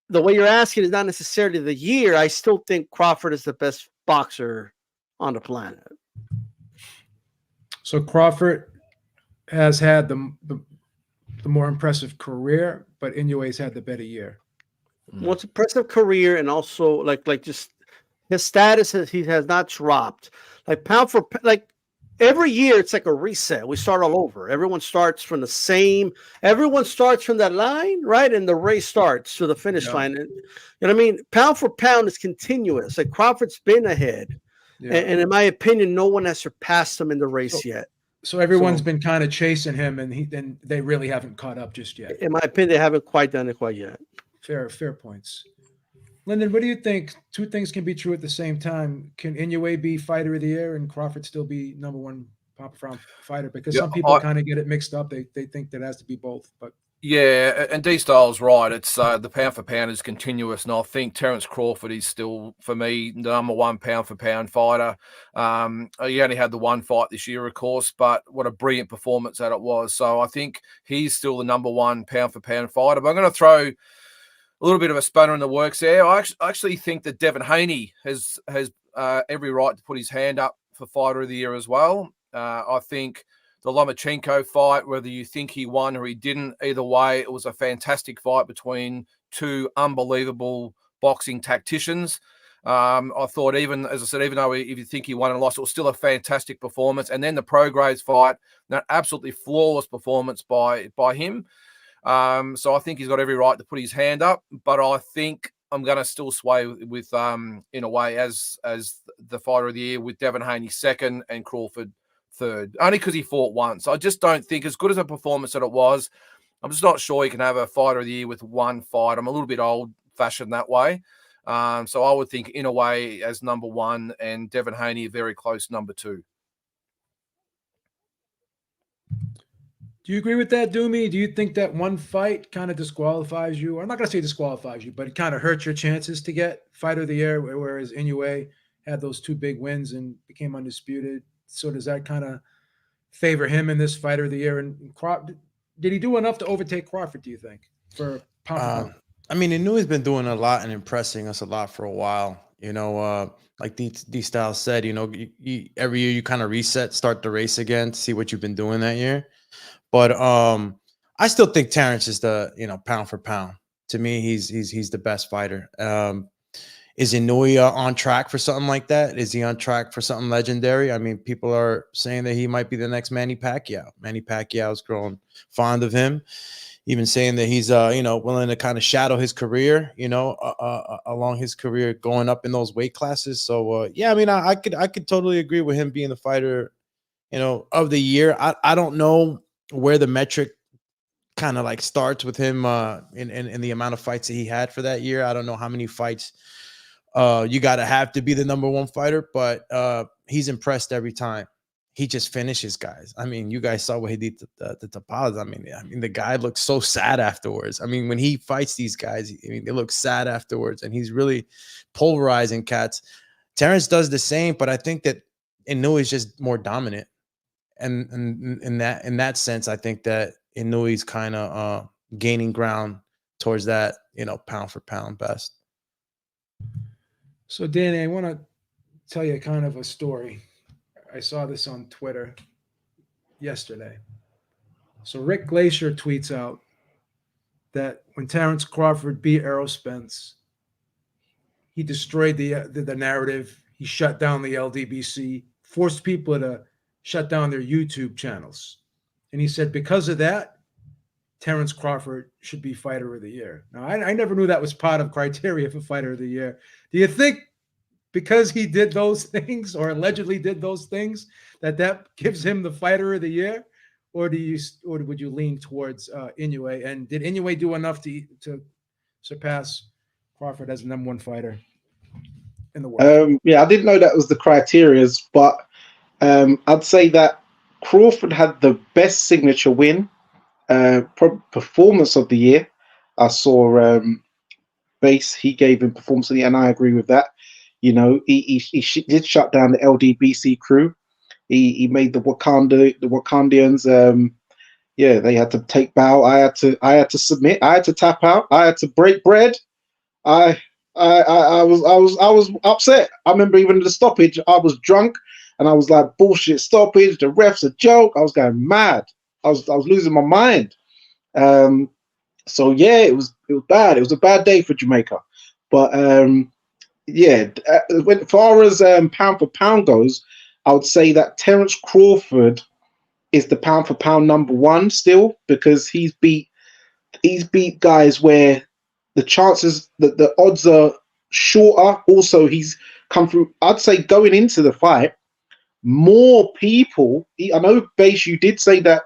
the way you're asking is not necessarily the year. I still think Crawford is the best boxer on the planet. So Crawford has had the more impressive career, but Inoue's had the better year. Most impressive career, and also like just his status he has not dropped. Like pound for like every year, it's like a reset. We start all over. Everyone starts from the same. Everyone starts from that line, right? And the race starts to the finish line. And, you know what I mean? Pound for pound is continuous. Like Crawford's been ahead, and in my opinion, no one has surpassed him in the race yet. So everyone's been kind of chasing him, and they really haven't caught up just yet. In my opinion, they haven't quite done it quite yet. Fair points. Lyndon, what do you think? Two things can be true at the same time. Can Inoue be fighter of the year and Crawford still be number one pound for pound fighter? Because some people kind of get it mixed up. They think that has to be both. But yeah, and D-Style's right. It's the pound for pound is continuous, and I think Terence Crawford is still, for me, the number one pound for pound fighter. He only had the one fight this year, of course, but what a brilliant performance that it was. So I think he's still the number one pound for pound fighter. But I'm going to throw a little bit of a spanner in the works there. I actually think that Devin Haney has every right to put his hand up for fighter of the year as well. I think the Lomachenko fight, whether you think he won or he didn't, either way, it was a fantastic fight between two unbelievable boxing tacticians. I thought, even as I said, even though if you think he won and lost, it was still a fantastic performance. And then the Prograis fight, an absolutely flawless performance by him. So I think he's got every right to put his hand up, but I think I'm going to still sway with in a way as the fighter of the year, with Devin Haney second and Crawford third, only because he fought once. I just don't think, as good as a performance that it was, I'm just not sure you can have a fighter of the year with one fight. I'm a little bit old-fashioned that way. So I would think Inoue as number one and Devin Haney a very close number two. Do you agree with that, Doomy? Do you think that one fight kind of disqualifies you? I'm not going to say disqualifies you, but it kind of hurts your chances to get fighter of the year, whereas Inoue had those two big wins and became undisputed. So does that kind of favor him in this fighter of the year? And did he do enough to overtake Crawford, do you think, for pound for pound? I mean, Inoue's been doing a lot and impressing us a lot for a while. You know, like D-Style said, you know, every year you kind of reset, start the race again to see what you've been doing that year. But I still think Terence is the, you know, pound for pound. To me, he's the best fighter. Is Inoue on track for something like that? Is he on track for something legendary? I mean, people are saying that he might be the next Manny Pacquiao. Manny Pacquiao's grown fond of him, even saying that he's you know, willing to kind of shadow his career, you know, along his career going up in those weight classes. So yeah, I mean, I could totally agree with him being the fighter, you know, of the year. I don't know where the metric kind of like starts with him in the amount of fights that he had for that year. I don't know how many fights you got to have to be the number one fighter, but he's impressed every time. He just finishes guys. I mean, you guys saw what he did to Tapales. I mean, the guy looks so sad afterwards. I mean, when he fights these guys, I mean, they look sad afterwards, and he's really pulverizing cats. Terence does the same, but I think that Inoue is just more dominant. And in that sense, I think that Inoue's kind of gaining ground towards that, you know, pound for pound best. So, Danny, I want to tell you kind of a story. I saw this on Twitter yesterday. So Rick Glacier tweets out that when Terence Crawford beat Errol Spence, he destroyed the narrative. He shut down the LDBC, forced people to shut down their YouTube channels. And he said, because of that, Terence Crawford should be fighter of the year. Now, I never knew that was part of criteria for fighter of the year. Do you think because he did those things or allegedly did those things that gives him the fighter of the year? Or would you lean towards Inoue? And did Inoue do enough to surpass Crawford as the number one fighter in the world? Yeah, I didn't know that was the criterias, but I'd say that Crawford had the best signature win, performance of the year. I saw Base, he gave him performance of the year, and I agree with that. You know, he did shut down the LDBC crew. He made the Wakandians. Yeah, they had to take bow. I had to submit. I had to tap out. I had to break bread. I was upset. I remember even the stoppage. I was drunk, and I was like, bullshit stoppage. The ref's a joke. I was going mad. I was losing my mind. So yeah, it was bad. It was a bad day for Jamaica. But yeah, as far as pound for pound goes, I would say that Terence Crawford is the pound for pound number one still, because he's beat guys where the chances, the odds are shorter. Also, he's come through. I'd say going into the fight, more people. I know, Base, you did say that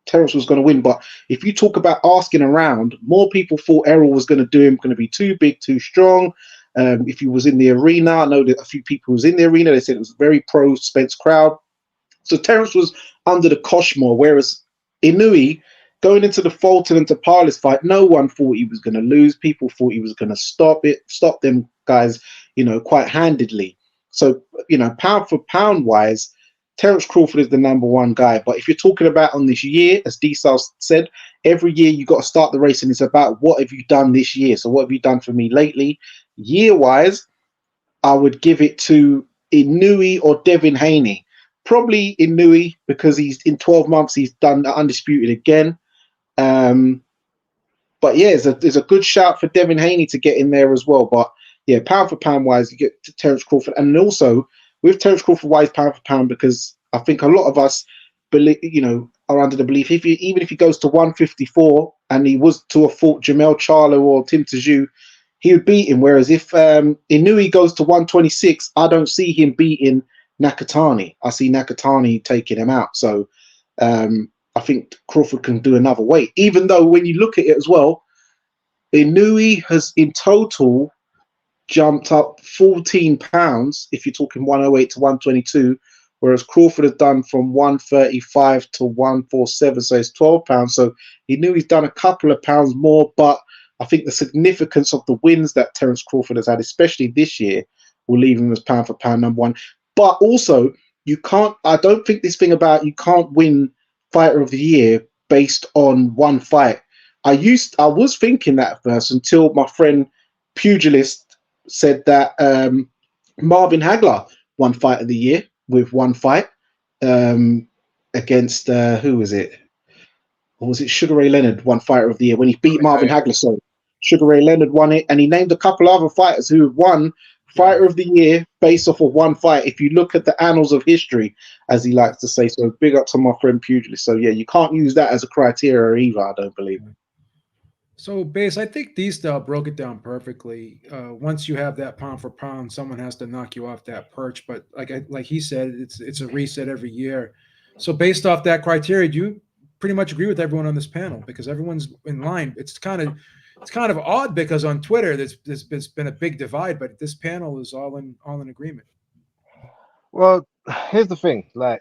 Terence was going to win, but if you talk about asking around, more people thought Errol was going to do him, going to be too big, too strong. If he was in the arena, I know that a few people was in the arena. They said it was a very pro Spence crowd. So Terence was under the cosh more, whereas Inoue, going into the Fulton and Tapales fight, no one thought he was going to lose. People thought he was going to stop them guys, you know, quite handedly. So, you know, pound for pound wise, Terence Crawford is the number one guy. But if you're talking about on this year, as D-Sal said, every year you got to start the race, and it's about what have you done this year. So what have you done for me lately? Year-wise, I would give it to Inoue or Devin Haney. Probably Inoue, because he's in 12 months he's done the Undisputed again. But yeah, there's a good shout for Devin Haney to get in there as well. But yeah, pound for pound wise, you get to Terence Crawford, and also with Terence Crawford wise, pound for pound, because I think a lot of us believe, you know, are under the belief even if he goes to 154 and he was to have fought Jamel Charlo or Tim Tszyu, he would beat him. Whereas if Inoue goes to 126, I don't see him beating Nakatani. I see Nakatani taking him out. So I think Crawford can do another weight. Even though when you look at it as well, Inoue has in total jumped up 14 pounds if you're talking 108 to 122, whereas Crawford has done from 135 to 147, so it's 12 pounds. So he knew he's done a couple of pounds more, but I think the significance of the wins that Terence Crawford has had, especially this year, will leave him as pound for pound number one. But also, you can't, I don't think this thing about you can't win fighter of the year based on one fight. I was thinking that at first until my friend Pugilist said that Marvin Hagler won fight of the year with one fight against who was it? Or was it Sugar Ray Leonard won fighter of the year when he beat Marvin Hagler? So Sugar Ray Leonard won it, and he named a couple other fighters who have won fighter of the year based off of one fight. If you look at the annals of history, as he likes to say, so big up to my friend Pugilist. So yeah, you can't use that as a criteria either, I don't believe. So, Base, I think D-Style broke it down perfectly. Once you have that pound for pound, someone has to knock you off that perch. But like he said, it's a reset every year. So, based off that criteria, do you pretty much agree with everyone on this panel? Because everyone's in line. It's kind of odd because on Twitter there's been a big divide, but this panel is all in agreement. Well, here's the thing: like,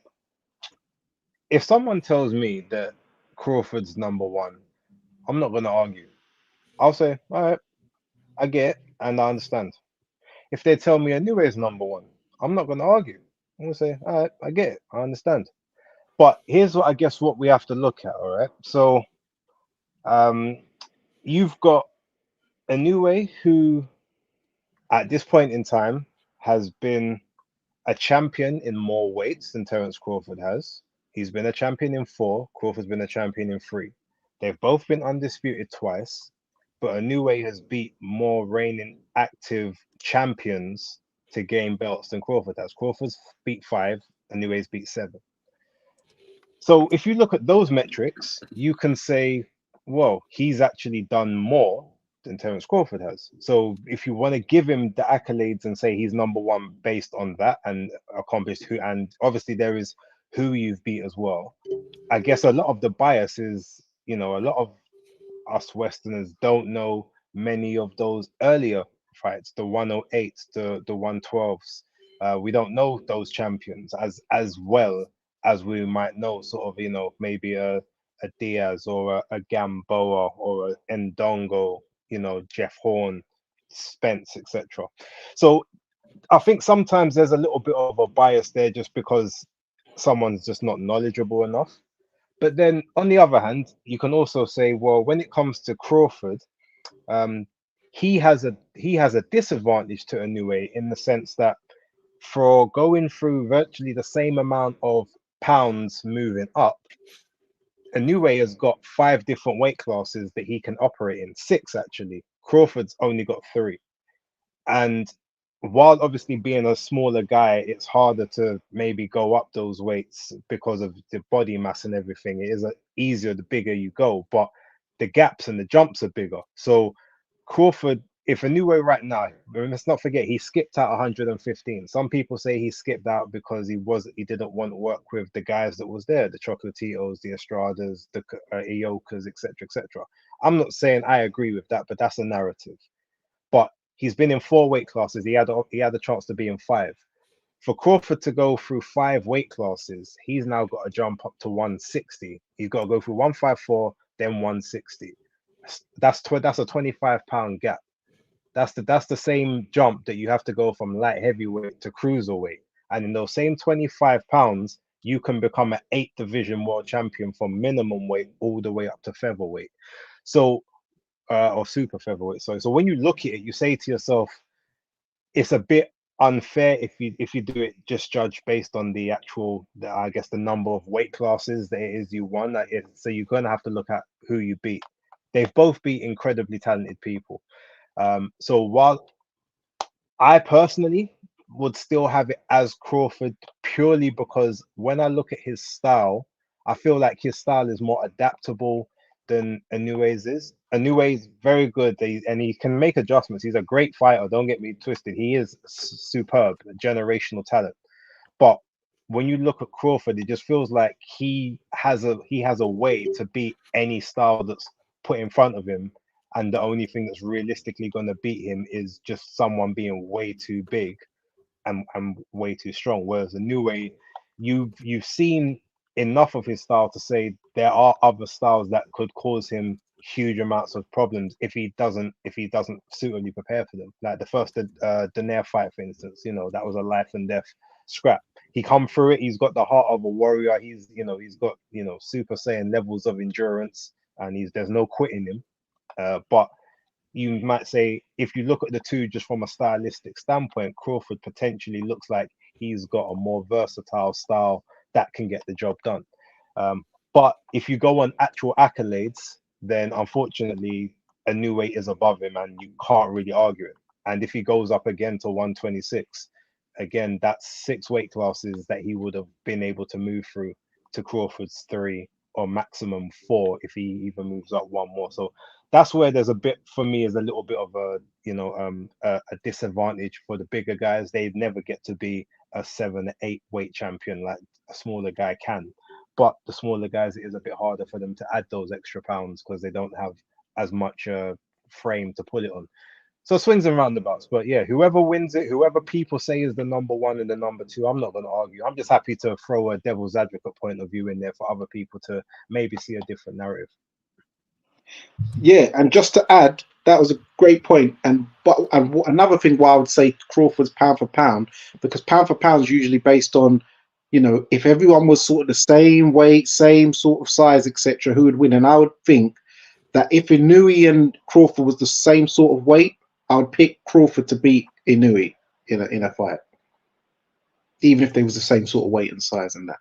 if someone tells me that Crawford's number one, I'm not going to argue. I'll say, all right, I get it and I understand. If they tell me Inoue is number one, I'm not going to argue. I'm going to say, all right, I get it, I understand. But here's what I guess what we have to look at, all right? So you've got Inoue, who at this point in time has been a champion in more weights than Terence Crawford has. He's been a champion in 4. Crawford's been a champion in 3. They've both been undisputed twice, but Inoue has beat more reigning active champions to gain belts than Crawford has. Crawford's beat 5, Inoue's beat 7. So if you look at those metrics, you can say, well, he's actually done more than Terence Crawford has. So if you want to give him the accolades and say he's number one based on that and accomplished who, and obviously there is who you've beat as well. I guess a lot of the bias is, a lot of us Westerners don't know many of those earlier fights, the 108s, the 112s. We don't know those champions as well as we might know sort of, maybe a Diaz or a Gamboa or a Ndongo, Jeff Horn, Spence, etc. So I think sometimes there's a little bit of a bias there just because someone's just not knowledgeable enough. But then on the other hand, you can also say, well, when it comes to Crawford, he has a disadvantage to Inoue in the sense that for going through virtually the same amount of pounds moving up, Inoue has got 5 different weight classes that he can operate in. 6 actually. Crawford's only got 3. And while obviously being a smaller guy, it's harder to maybe go up those weights because of the body mass and everything. It is easier the bigger you go, but the gaps and the jumps are bigger. So Crawford, if Inoue right now, let's not forget he skipped out 115. Some people say he skipped out because he didn't want to work with the guys that was there, the Chocolatitos, the Estradas, the Iokas, etc., etc. I'm not saying I agree with that, but that's a narrative. But he's been in 4 weight classes. He had a chance to be in 5. For Crawford to go through 5 weight classes, he's now got to jump up to 160. He's got to go through 154, then 160. That's a 25-pound gap. That's the same jump that you have to go from light heavyweight to cruiserweight. And in those same 25 pounds, you can become an 8th division world champion from minimum weight all the way up to featherweight. So or super featherweight. So when you look at it, you say to yourself, it's a bit unfair if you do it just judge based on the number of weight classes that it is you won. So you're going to have to look at who you beat. They've both beat incredibly talented people. So while I personally would still have it as Crawford purely because when I look at his style, I feel like his style is more adaptable. than Inoue's is. Inoue's very good, and he can make adjustments. He's a great fighter. Don't get me twisted. He is superb, generational talent. But when you look at Crawford, it just feels like he has a way to beat any style that's put in front of him, and the only thing that's realistically going to beat him is just someone being way too big and way too strong. Whereas Inoue, you've seen enough of his style to say there are other styles that could cause him huge amounts of problems if he doesn't suitably prepare for them. Like the first Daenerys fight, for instance, that was a life and death scrap. He come through it. He's got the heart of a warrior. He's got Super Saiyan levels of endurance, and there's no quitting him. But you might say, if you look at the two just from a stylistic standpoint, Crawford potentially looks like he's got a more versatile style that can get the job done. But if you go on actual accolades, then unfortunately Inoue is above him, and you can't really argue it. And if he goes up again to 126, again, that's 6 weight classes that he would have been able to move through to Crawford's 3 or maximum 4 if he even moves up one more. So that's where there's a bit, for me, is a little bit of a disadvantage for the bigger guys. They never get to be a 7 or 8 weight champion like a smaller guy can. But the smaller guys, it is a bit harder for them to add those extra pounds because they don't have as much frame to put it on. So swings and roundabouts. But yeah, whoever wins it, whoever people say is the number 1 and the number 2, I'm not going to argue. I'm just happy to throw a devil's advocate point of view in there for other people to maybe see a different narrative. Yeah, and just to add, that was a great point. And another thing why I would say Crawford's pound for pound, because pound for pound is usually based on, if everyone was sort of the same weight, same sort of size, etc., who would win. And I would think that if Inoue and Crawford was the same sort of weight, I would pick Crawford to beat Inoue in a fight, even if they was the same sort of weight and size and that.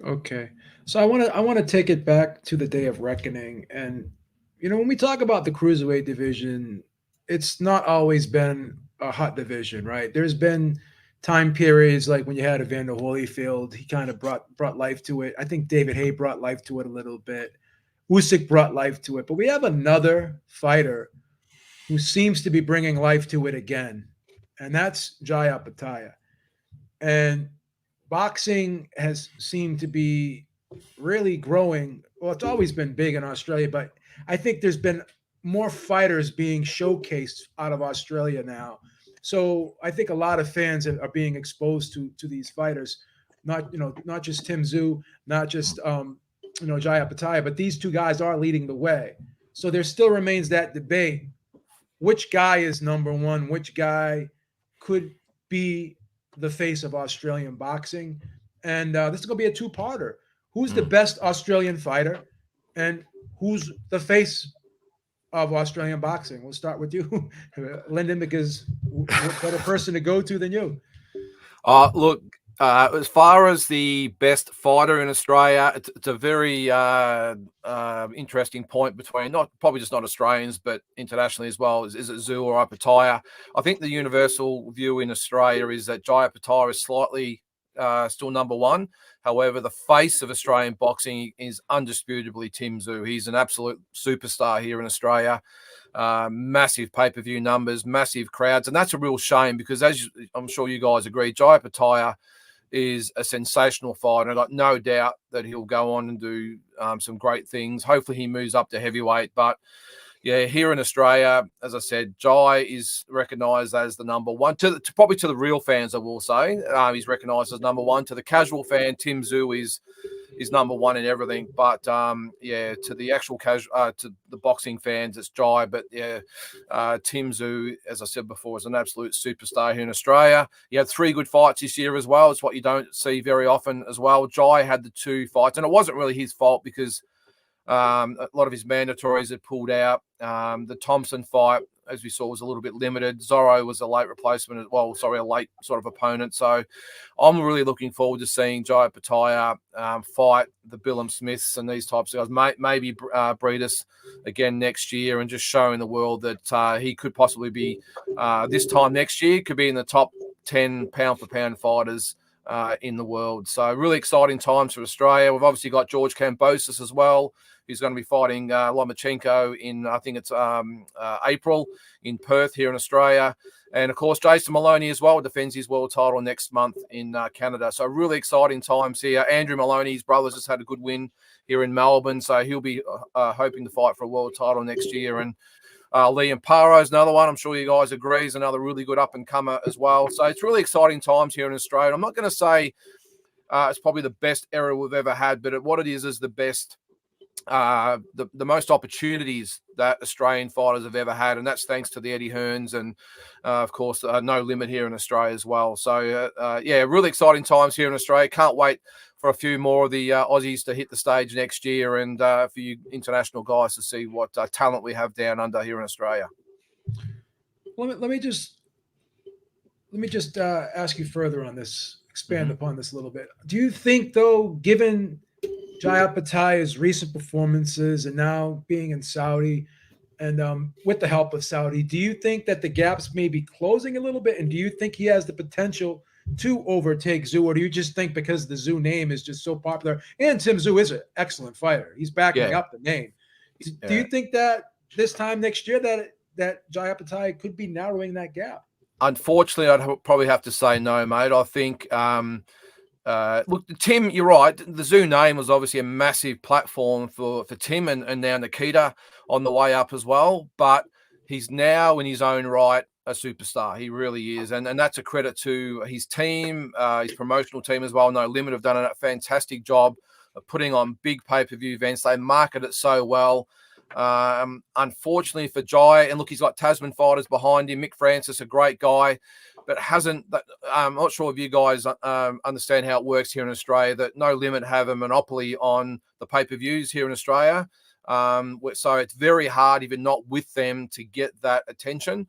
Okay, so I want to take it back to the day of reckoning, and when we talk about the cruiserweight division, it's not always been a hot division, right? There's been time periods like when you had Evander Holyfield, he kind of brought life to it. I think David Haye brought life to it a little bit. Usyk brought life to it, but we have another fighter who seems to be bringing life to it again, and that's Jai Opetaia. And boxing has seemed to be really growing. Well, it's always been big in Australia, but I think there's been more fighters being showcased out of Australia now. So I think a lot of fans are being exposed to these fighters, not just Tim Tszyu, not just Jai Opetaia, but these two guys are leading the way. So there still remains that debate. Which guy is number 1? Which guy could be the face of Australian boxing? And this is going to be a 2-parter. Who's the best Australian fighter, and who's the face of Australian boxing? We'll start with you, Lyndon, because what better person to go to than you? Look, as far as the best fighter in Australia, it's a very interesting point between probably just not Australians, but internationally as well. Is it Tszyu or Opetaia? I think the universal view in Australia is that Jai Opetaia is slightly still number 1. However, the face of Australian boxing is undisputably Tim Tszyu. He's an absolute superstar here in Australia. Massive pay-per-view numbers, massive crowds, and that's a real shame because, I'm sure you guys agree, Jai Opetaia is a sensational fighter. I've got no doubt that he'll go on and do some great things. Hopefully he moves up to heavyweight. But yeah, here in Australia, as I said, Jai is recognised as the number 1. Probably to the real fans, I will say, he's recognised as number 1. To the casual fan, Tim Tszyu is number 1 in everything. But to the actual casual, to the boxing fans, it's Jai. But yeah, Tim Tszyu, as I said before, is an absolute superstar here in Australia. He had 3 good fights this year as well. It's what you don't see very often as well. Jai had the 2 fights, and it wasn't really his fault because a lot of his mandatories had pulled out. The Thompson fight, as we saw, was a little bit limited. Zoro was a late replacement, a late sort of opponent. So I'm really looking forward to seeing Jai Opetaia fight the Callum Smiths and these types of guys. Maybe Breedis again next year, and just showing the world that he could possibly be, this time next year, could be in the top 10 pound-for-pound fighters in the world. So really exciting times for Australia. We've obviously got George Kambosos as well, who's going to be fighting Lomachenko in, I think it's April in Perth here in Australia. And, of course, Jason Maloney as well defends his world title next month in Canada. So really exciting times here. Andrew Maloney's brothers just had a good win here in Melbourne, so he'll be hoping to fight for a world title next year. And Liam Paro is another one. I'm sure you guys agree is another really good up-and-comer as well. So it's really exciting times here in Australia. I'm not going to say it's probably the best era we've ever had, but what it is the best, the most opportunities that Australian fighters have ever had, and that's thanks to the Eddie Hearns and, of course, No Limit here in Australia as well. So, yeah, really exciting times here in Australia. Can't wait for a few more of the Aussies to hit the stage next year, and for you international guys to see what talent we have down under here in Australia. Let me just ask you further on this, expand upon this a little bit. Do you think, though, given Jai Opetaia's recent performances and now being in Saudi and with the help of Saudi, do you think that the gaps may be closing a little bit? And do you think he has the potential to overtake Zhu? Or do you just think because the Zhu name is just so popular, and Tim Zhu is an excellent fighter, he's backing up the name. Do you think that this time next year that Jai Opetaia could be narrowing that gap? Unfortunately, I'd probably have to say no, mate. I think look, Tim, you're right. The Zhu name was obviously a massive platform for Tim and now Nikita on the way up as well. But he's now in his own right a superstar. He really is. And that's a credit to his team, his promotional team as well. No Limit have done a fantastic job of putting on big pay-per-view events. They market it so well. Unfortunately for Jai, and look, he's got Tasman fighters behind him. Mick Francis, a great guy, but hasn't. I'm not sure if you guys understand how it works here in Australia. That No Limit have a monopoly on the pay-per-views here in Australia, so it's very hard, if you're not with them, to get that attention.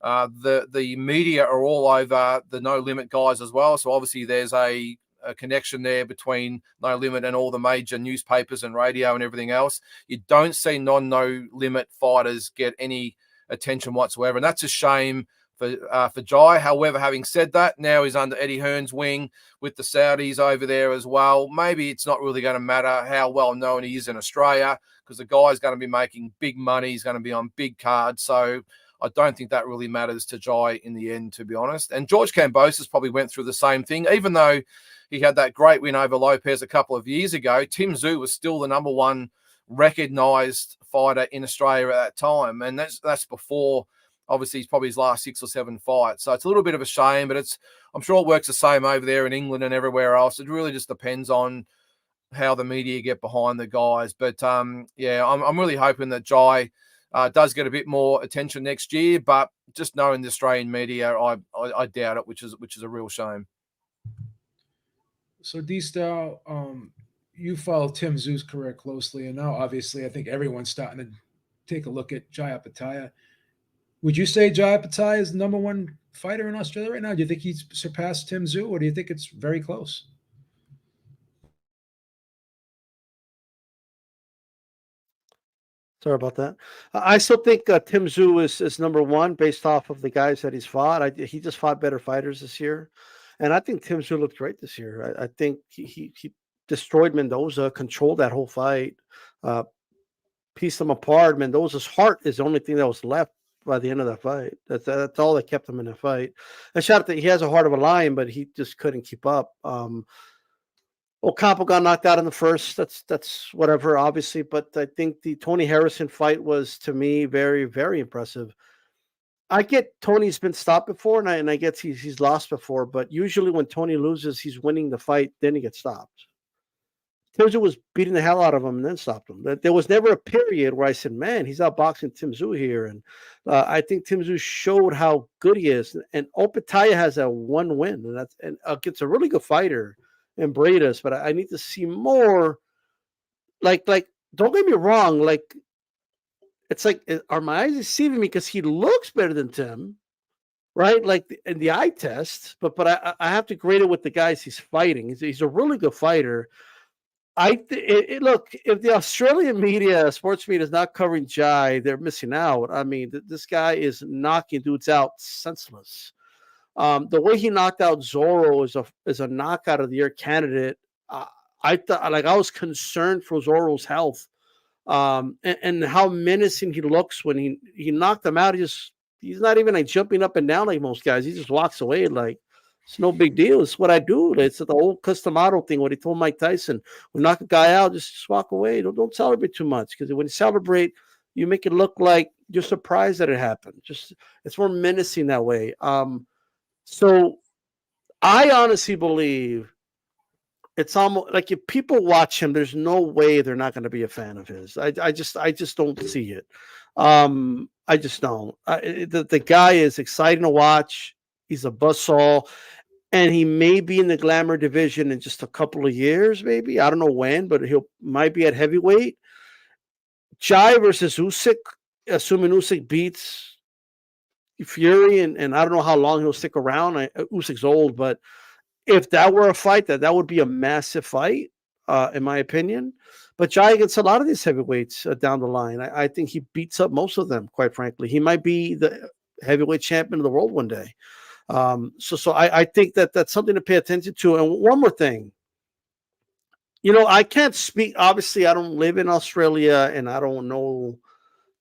The media are all over the No Limit guys as well, so obviously there's a connection there between No Limit and all the major newspapers and radio and everything else. You don't see No Limit fighters get any attention whatsoever, and that's a shame for Jai. However, having said that, now he's under Eddie Hearn's wing with the Saudis over there as well. Maybe it's not really going to matter how well known he is in Australia, because the guy's going to be making big money. He's going to be on big cards, so I don't think that really matters to Jai in the end, to be honest. And George Kambosos probably went through the same thing. Even though he had that great win over Lopez a couple of years ago, Tim Zhu was still the number one recognised fighter in Australia at that time. And that's before, obviously, he's probably his last 6 or 7 fights. So it's a little bit of a shame, but I'm sure it works the same over there in England and everywhere else. It really just depends on how the media get behind the guys. But, yeah, I'm really hoping that Jai does get a bit more attention next year, but just knowing the Australian media, I doubt it, which is a real shame. So D-Style, you follow Tim Zhu's career closely, and now obviously I think everyone's starting to take a look at Jai Opetaia. Would you say Jai Opetaia is the number one fighter in Australia right now? Do you think he's surpassed Tim Zhu, or do you think it's very close? Sorry about that. I still think Tim Zhu is number one based off of the guys that he's fought. He just fought better fighters this year. And I think Tim Zhu looked great this year. I think he destroyed Mendoza, controlled that whole fight, pieced them apart. Mendoza's heart is the only thing that was left by the end of that fight. That's all that kept him in the fight. And shout out that he has a heart of a lion, but he just couldn't keep up. Ocampo got knocked out in the first. That's whatever, obviously. But I think the Tony Harrison fight was, to me, very, very impressive. I get Tony's been stopped before, and I get he's lost before. But usually when Tony loses, he's winning the fight, then he gets stopped. Tim Zhu was beating the hell out of him and then stopped him. There was never a period where I said, man, he's outboxing Tim Zhu here. And I think Tim Zhu showed how good he is. And Opetaia has a one win, and it's a really good fighter in Bredas, but I need to see more. Like, don't get me wrong. Like, it's like, are my eyes deceiving me? Because he looks better than Tim, right? Like in the eye test, but I have to grade it with the guys he's fighting. He's a really good fighter. Look, if the Australian media, sports media, is not covering Jai, they're missing out. I mean, this guy is knocking dudes out senseless. The way he knocked out Zoro is a knockout of the year candidate. I was concerned for Zoro's health And how menacing he looks when he knocked him out. He's not even like jumping up and down like most guys. He just walks away like it's no big deal. It's what I do. It's the old customado thing. What he told Mike Tyson: "We knock a guy out, just walk away. Don't celebrate too much because when you celebrate, you make it look like you're surprised that it happened. Just it's more menacing that way." So I honestly believe it's almost like if people watch him, there's no way they're not going to be a fan of his. I just don't see it. I just don't. The guy is exciting to watch. He's a buzzsaw, and he may be in the glamour division in just a couple of years, maybe. I don't know when, but might be at heavyweight. Jai versus Usyk, assuming Usyk beats Fury, and I don't know how long he'll stick around. Usyk's old, but if that were a fight, that would be a massive fight, in my opinion. But Jai gets a lot of these heavyweights down the line. I think he beats up most of them, quite frankly. He might be the heavyweight champion of the world one day. So I think that's something to pay attention to. And one more thing. I can't speak. Obviously, I don't live in Australia, and I don't know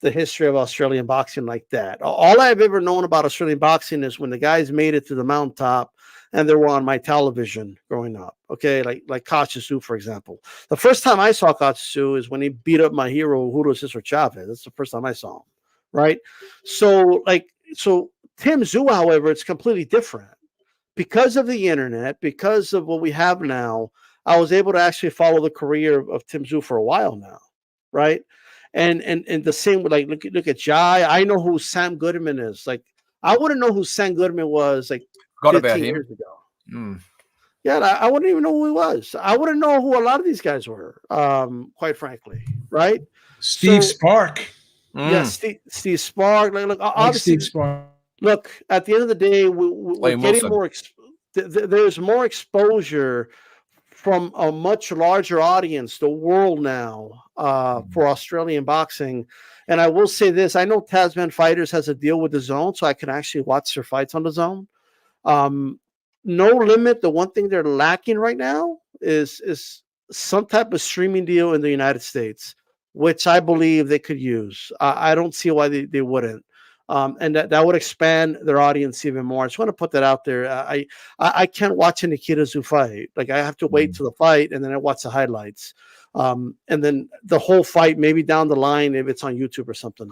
the history of Australian boxing like that. All I've ever known about Australian boxing is when the guys made it to the mountaintop and they were on my television growing up. Okay, like Kachisu, for example. The first time I saw Kachisu is when he beat up my hero, Julio Cesar Chavez. That's the first time I saw him, right? So Tim Tszyu, however, it's completely different. Because of the internet, because of what we have now, I was able to actually follow the career of Tim Tszyu for a while now, right? And the same with look at Jai. I know who Sam Goodman is. Like I wouldn't know who Sam Goodman was like 15 years ago. Yeah, I wouldn't even know who he was. I wouldn't know who a lot of these guys were, quite frankly, right? Steve Spark. Yeah, Steve Spark. Look, obviously, Steve Spark. Look, at the end of the day, we're getting more. There's more exposure from a much larger audience, the world now, for Australian boxing. And I will say this: I know Tasman Fighters has a deal with the Zone, so I can actually watch their fights on the Zone. No Limit. The one thing they're lacking right now is some type of streaming deal in the United States, which I believe they could use. I don't see why they wouldn't. And that would expand their audience even more. I just want to put that out there. I can't watch a Nikita Tszyu fight. Like I have to wait till the fight and then I watch the highlights. And then the whole fight, maybe down the line if it's on YouTube or something.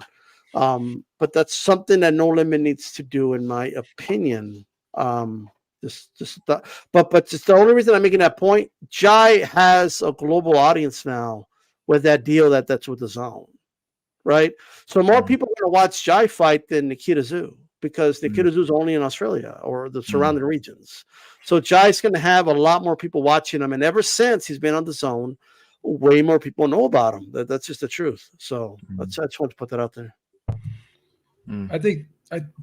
But that's something that No Limit needs to do, in my opinion. But just the only reason I'm making that point, Jai has a global audience now with that deal that's with the Zone. Right, so more people are going to watch Jai fight than Nikita Tszyu because Nikita Tszyu is only in Australia or the surrounding regions. So Jai's going to have a lot more people watching him, and ever since he's been on the Zone, way more people know about him. That's just the truth. So I just want to put that out there. I think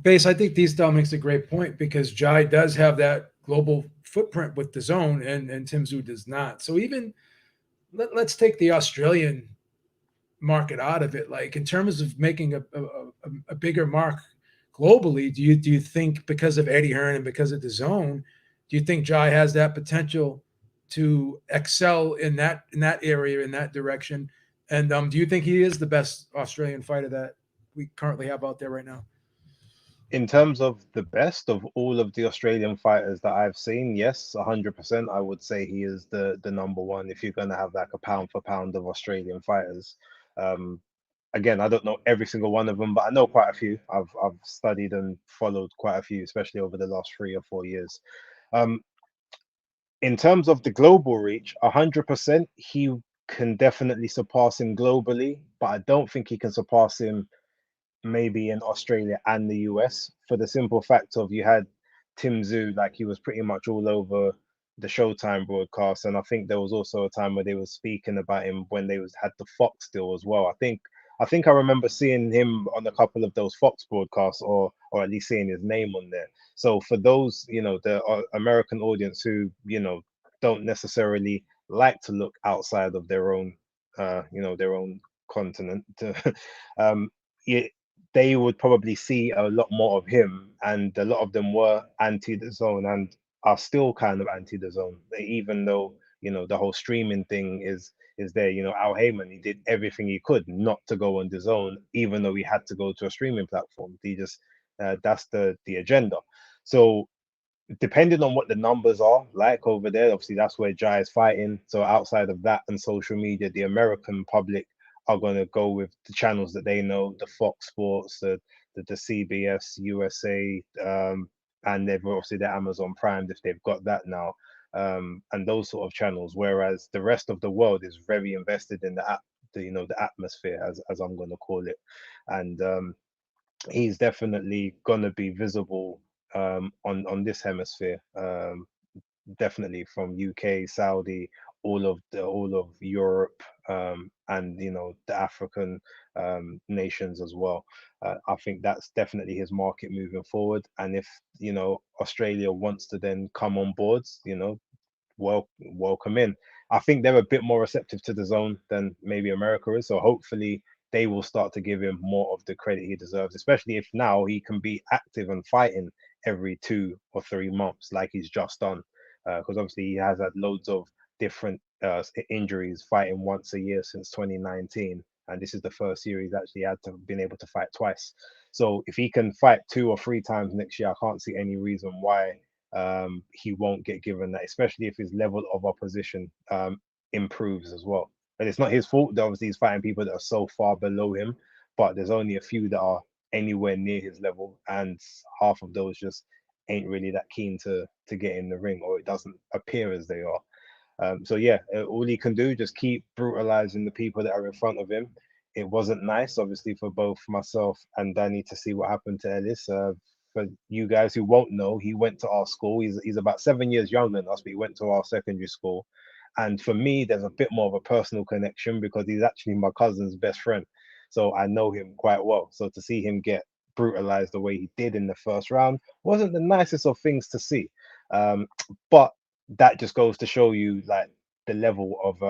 D-Style makes a great point because Jai does have that global footprint with the Zone, and Tim Tszyu does not. So even let's take the Australian market out of it. Like in terms of making a bigger mark globally, do you think because of Eddie Hearn and because of the Zone, do you think Jai has that potential to excel in that area, in that direction? And do you think he is the best Australian fighter that we currently have out there right now? In terms of the best of all of the Australian fighters that I've seen, yes, 100%. I would say he is the number one if you're going to have like a pound for pound of Australian fighters. Again, I don't know every single one of them, but I know quite a few. I've studied and followed quite a few, especially over the last 3 or 4 years. In terms of the global reach, 100%, he can definitely surpass him globally, but I don't think he can surpass him maybe in Australia and the US for the simple fact of you had Tim Tszyu, like he was pretty much all over the Showtime broadcast, and I think there was also a time where they were speaking about him when they had the Fox deal as well. I think I remember seeing him on a couple of those Fox broadcasts, or at least seeing his name on there. So for those, the American audience who don't necessarily like to look outside of their own, their own continent, they would probably see a lot more of him, and a lot of them were anti the Zone and are still kind of anti the Zone, even though the whole streaming thing is there. You know, Al Heyman, he did everything he could not to go on DAZN, even though he had to go to a streaming platform. He just that's the agenda. So depending on what the numbers are like over there, obviously that's where Jai is fighting. So outside of that and social media, the American public are going to go with the channels that they know, the Fox Sports, the CBS, USA, and they've obviously the Amazon Prime if they've got that now, and those sort of channels. Whereas the rest of the world is very invested in the atmosphere, as I'm going to call it, and he's definitely going to be visible on this hemisphere, definitely from UK, Saudi, all of Europe, and the African nations as well. I think that's definitely his market moving forward. And if Australia wants to then come on board, welcome in. I think they're a bit more receptive to the zone than maybe America is. So hopefully they will start to give him more of the credit he deserves, especially if now he can be active and fighting every 2 or 3 months like he's just done. Because obviously he has had loads of different injuries, fighting once a year since 2019. And this is the first year he's actually had to been able to fight twice. So if he can fight 2 or 3 times next year, I can't see any reason why he won't get given that, especially if his level of opposition improves as well. But it's not his fault. Obviously, he's fighting people that are so far below him, but there's only a few that are anywhere near his level, and half of those just ain't really that keen to get in the ring, or it doesn't appear as they are. So yeah, all he can do, just keep brutalizing the people that are in front of him. It wasn't nice, obviously, for both myself and Danny to see what happened to Ellis. For you guys who won't know, he went to our school. He's about 7 years younger than us, but he went to our secondary school. And for me, there's a bit more of a personal connection because he's actually my cousin's best friend. So I know him quite well. So to see him get brutalized the way he did in the first round wasn't the nicest of things to see. But that just goes to show you like the level of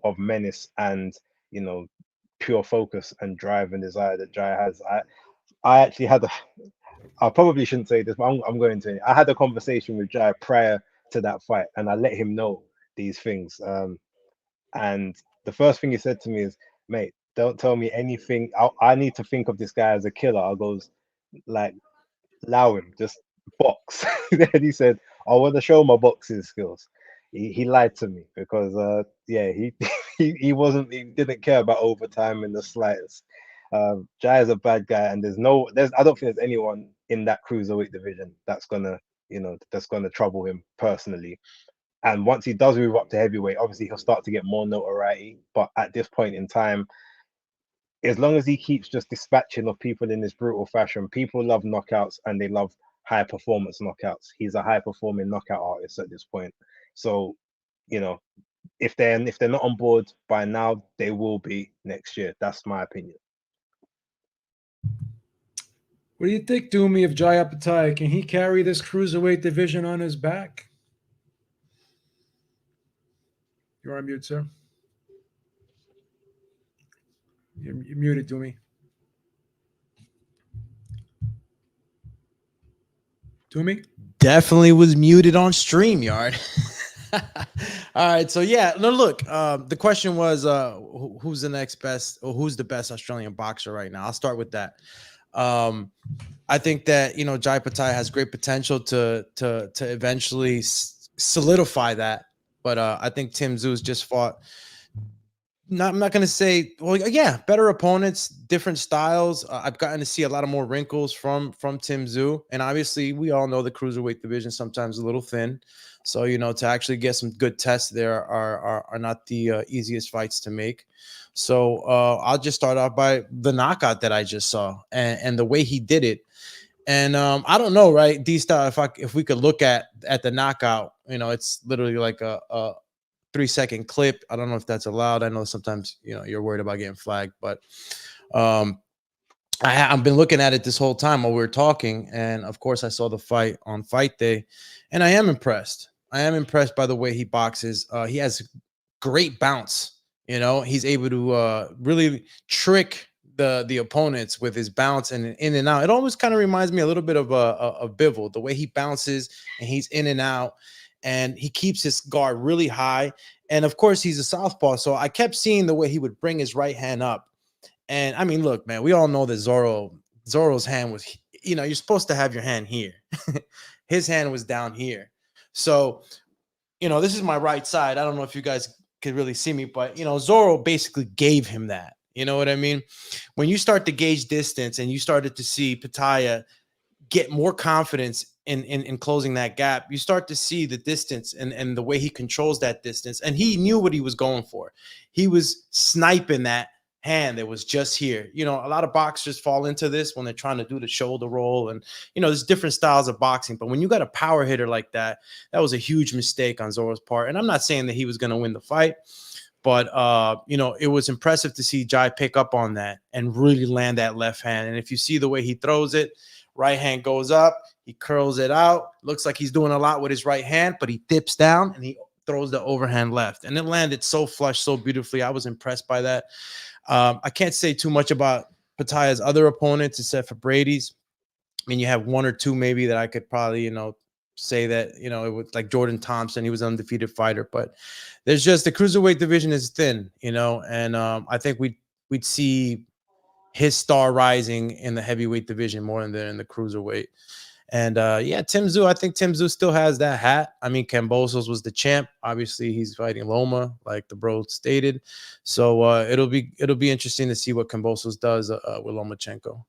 of menace and pure focus and drive and desire that Jai has. I actually had I probably shouldn't say this, but I'm going to. I had a conversation with Jai prior to that fight, and I let him know these things. And the first thing he said to me is, "Mate, don't tell me anything. I need to think of this guy as a killer." I goes, like, allow him, just box. Then he said, "I want to show my boxing skills." He lied to me because he he didn't care about overtime in the slightest. Jai is a bad guy, and I don't think there's anyone in that cruiserweight division that's gonna trouble him personally. And once he does move up to heavyweight, obviously he'll start to get more notoriety. But at this point in time, as long as he keeps just dispatching of people in this brutal fashion, people love knockouts and they love high performance knockouts. He's a high performing knockout artist at this point. So, if they're not on board by now, they will be next year. That's my opinion. What do you think, Doomy, of Jai Opetaia? Can he carry this cruiserweight division on his back? You're on mute, sir. You're muted, Doomy. Doomy? Definitely was muted on StreamYard. All right, so yeah, no, look, the question was who's the next best, or who's the best Australian boxer right now? I'll start with that. I think that Jai Opetaia has great potential to eventually solidify that, but I think Tim Tszyu's just fought. I'm not going to say, well, yeah, better opponents, different styles. I've gotten to see a lot of more wrinkles from Tim Tszyu, and obviously we all know the cruiserweight division sometimes a little thin. So to actually get some good tests there are not the easiest fights to make. So I'll just start off by the knockout that I just saw and the way he did it. And I don't know, right, D-Style, if we could look at the knockout, it's literally like a 3-second clip. I don't know if that's allowed. I know sometimes you're worried about getting flagged, but I've been looking at it this whole time while we were talking, and of course I saw the fight on fight day, and I am impressed. I am impressed by the way he boxes. He has great bounce. He's able to really trick the opponents with his bounce and in and out. It almost kind of reminds me a little bit of Bivol, the way he bounces and he's in and out. and he keeps his guard really high. And of course, he's a southpaw, so I kept seeing the way he would bring his right hand up. And I mean, look, man, we all know that Zoro's hand was, you know, you're supposed to have your hand here. His hand was down here. So, you know, this is my right side. I don't know if you guys could really see me, but, you know, Zoro basically gave him that. You know what I mean? When you start to gauge distance and you started to see Opetaia get more confidence in closing that gap, you start to see the distance and the way he controls that distance. And he knew what he was going for. He was sniping that hand that was just here. You know, a lot of boxers fall into this when they're trying to do the shoulder roll, and you know, there's different styles of boxing, but when you got a power hitter like that, that was a huge mistake on Zoro's part. And I'm not saying that he was going to win the fight, but you know, it was impressive to see Jai pick up on that and really land that left hand. And if you see the way he throws it, right hand goes up, he curls it out, looks like he's doing a lot with his right hand, but he dips down and he throws the overhand left, and it landed so flush, so beautifully. I was impressed by that. I can't say too much about Opetaia's other opponents except for Brady's. I mean, you have one or two maybe that I could probably, you know, say that, you know, it was like Jordan Thompson. He was an undefeated fighter, but there's just the cruiserweight division is thin, you know, and I think we'd see his star rising in the heavyweight division more than in the cruiserweight. And yeah, Tim Tszyu, I think Tim Tszyu still has that hat. I mean, Kambosos was the champ. Obviously, he's fighting Loma, like the bro stated. So it'll be interesting to see what Kambosos does with Lomachenko.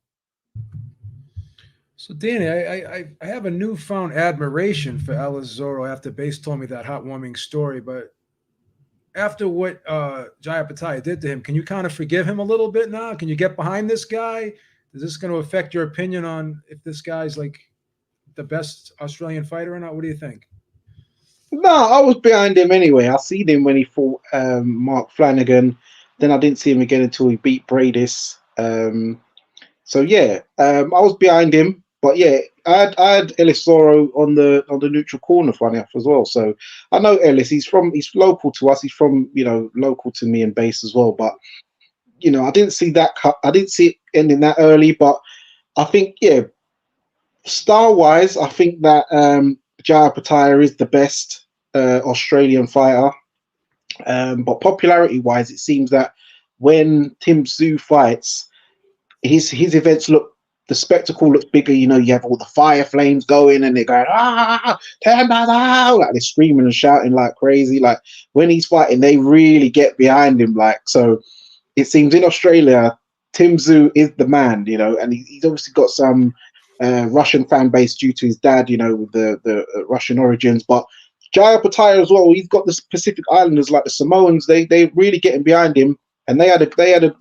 So, Danny, I have a newfound admiration for Ellis Zoro after Base told me that heartwarming story. But after what Jai Opetaia did to him, can you kind of forgive him a little bit now? Can you get behind this guy? Is this going to affect your opinion on if this guy's like the best Australian fighter or not? What do you think? No, I was behind him anyway. I seen him when he fought Mark Flanagan. Then I didn't see him again until he beat Bradis. So yeah, I was behind him. But yeah, I had Ellis Zoro on the neutral corner, funny enough, as well. So I know Ellis. He's local to us. He's from, you know, local to me and Base as well. But you know, I didn't see that cut. I didn't see it ending that early. But I think, yeah, style-wise, I think that Jai Opetaia is the best Australian fighter. But popularity-wise, it seems that when Tim Tszyu fights, his events the spectacle looks bigger. You know, you have all the fire flames going and they're going, like they're screaming and shouting like crazy. Like when he's fighting, they really get behind him. Like, so it seems in Australia, Tim Tszyu is the man, you know, and he's obviously got some Russian fan base due to his dad, you know, with the Russian origins. But Jai Opetaia as well, he's got the Pacific Islanders like the Samoans. They really getting behind him, and they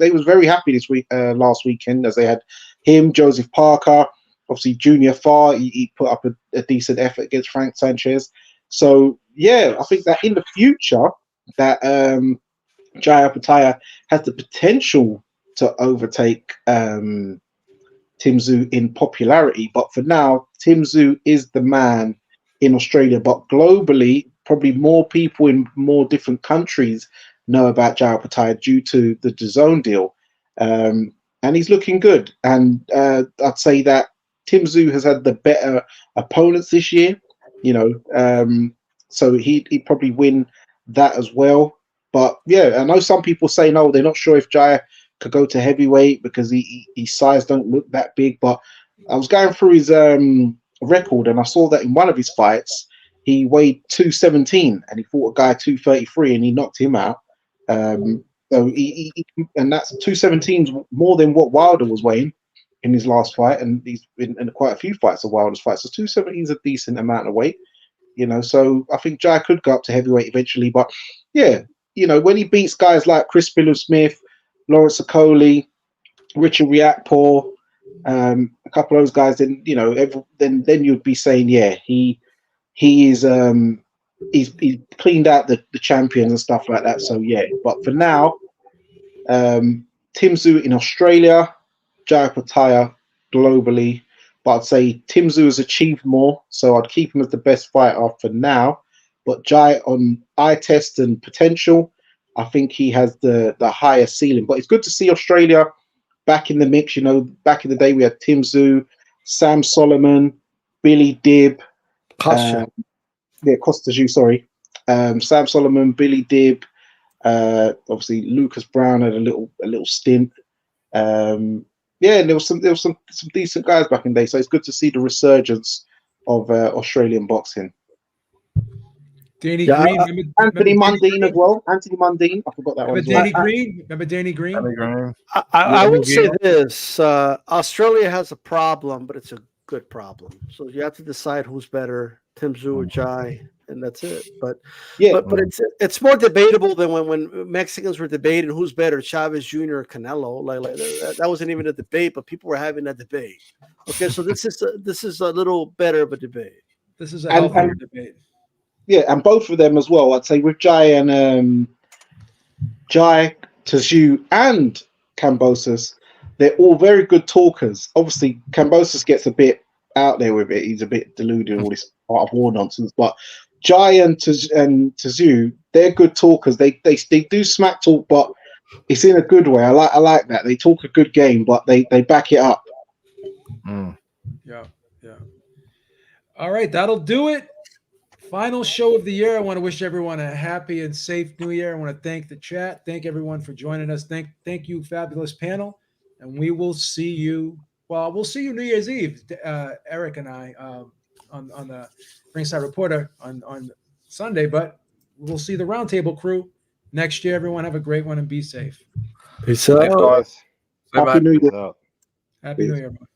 was very happy this week, last weekend, as they had him, Joseph Parker, obviously Junior Farr. He put up a decent effort against Frank Sanchez. So yeah, I think that in the future that Jai Opetaia has the potential to overtake Tim Tszyu in popularity, but for now, Tim Tszyu is the man in Australia. But globally, probably more people in more different countries know about Jai Opetaia due to the DAZN deal, and he's looking good. And I'd say that Tim Tszyu has had the better opponents this year, you know, so he'd probably win that as well. But yeah, I know some people say no, they're not sure if Jai could go to heavyweight because his size don't look that big. But I was going through his record and I saw that in one of his fights he weighed 217 and he fought a guy 233 and he knocked him out. So he and that's 217's more than what Wilder was weighing in his last fight, and he's been in quite a few fights of Wilder's fights. So 217 is a decent amount of weight, you know. So I think Jai could go up to heavyweight eventually. But yeah, you know, when he beats guys like Chris Billam-Smith, Lawrence Okoli, Richard Riakporhe, a couple of those guys, then you know, then you'd be saying, yeah, he is he's cleaned out the champions and stuff like that. So yeah, but for now, Tim Tszyu in Australia, Jai Opetaia globally. But I'd say Tim Tszyu has achieved more, so I'd keep him as the best fighter for now. But Jai, on eye test and potential, I think he has the higher ceiling. But it's good to see Australia back in the mix. You know, back in the day we had Tim Tszyu, Sam Solomon, Billy Dibb. Costas, sorry. Sam Solomon, Billy Dibb, obviously Lucas Brown had a little stint. And there was some decent guys back in the day. So it's good to see the resurgence of Australian boxing. Danny Green, Anthony Mundine as well. Anthony Mundine, I forgot that one as well. Danny Green? Remember Danny Green? I will say this: Australia has a problem, but it's a good problem. So you have to decide who's better, Tim Tszyu or Jai, and that's it. But it's more debatable than when Mexicans were debating who's better, Chavez Jr. or Canelo. Like that wasn't even a debate, but people were having that debate. Okay, so this is a little better of a debate. This is a healthier debate. Yeah, and both of them as well. I'd say with Jai and Tszyu, and Kambosos, they're all very good talkers. Obviously, Kambosos gets a bit out there with it. He's a bit deluded, all this art of war nonsense. But Jai and Tszyu, they're good talkers. They do smack talk, but it's in a good way. I like that. They talk a good game, but they back it up. Yeah. All right, that'll do it. Final show of the year. I want to wish everyone a happy and safe new year. I want to thank the chat. Thank everyone for joining us. Thank you, fabulous panel. And we will see you. Well, we'll see you New Year's Eve, Eric and I, on the Ringside Reporter on Sunday. But we'll see the Roundtable crew next year. Everyone have a great one and be safe. Peace out. Happy New Year. Happy New Year, everyone.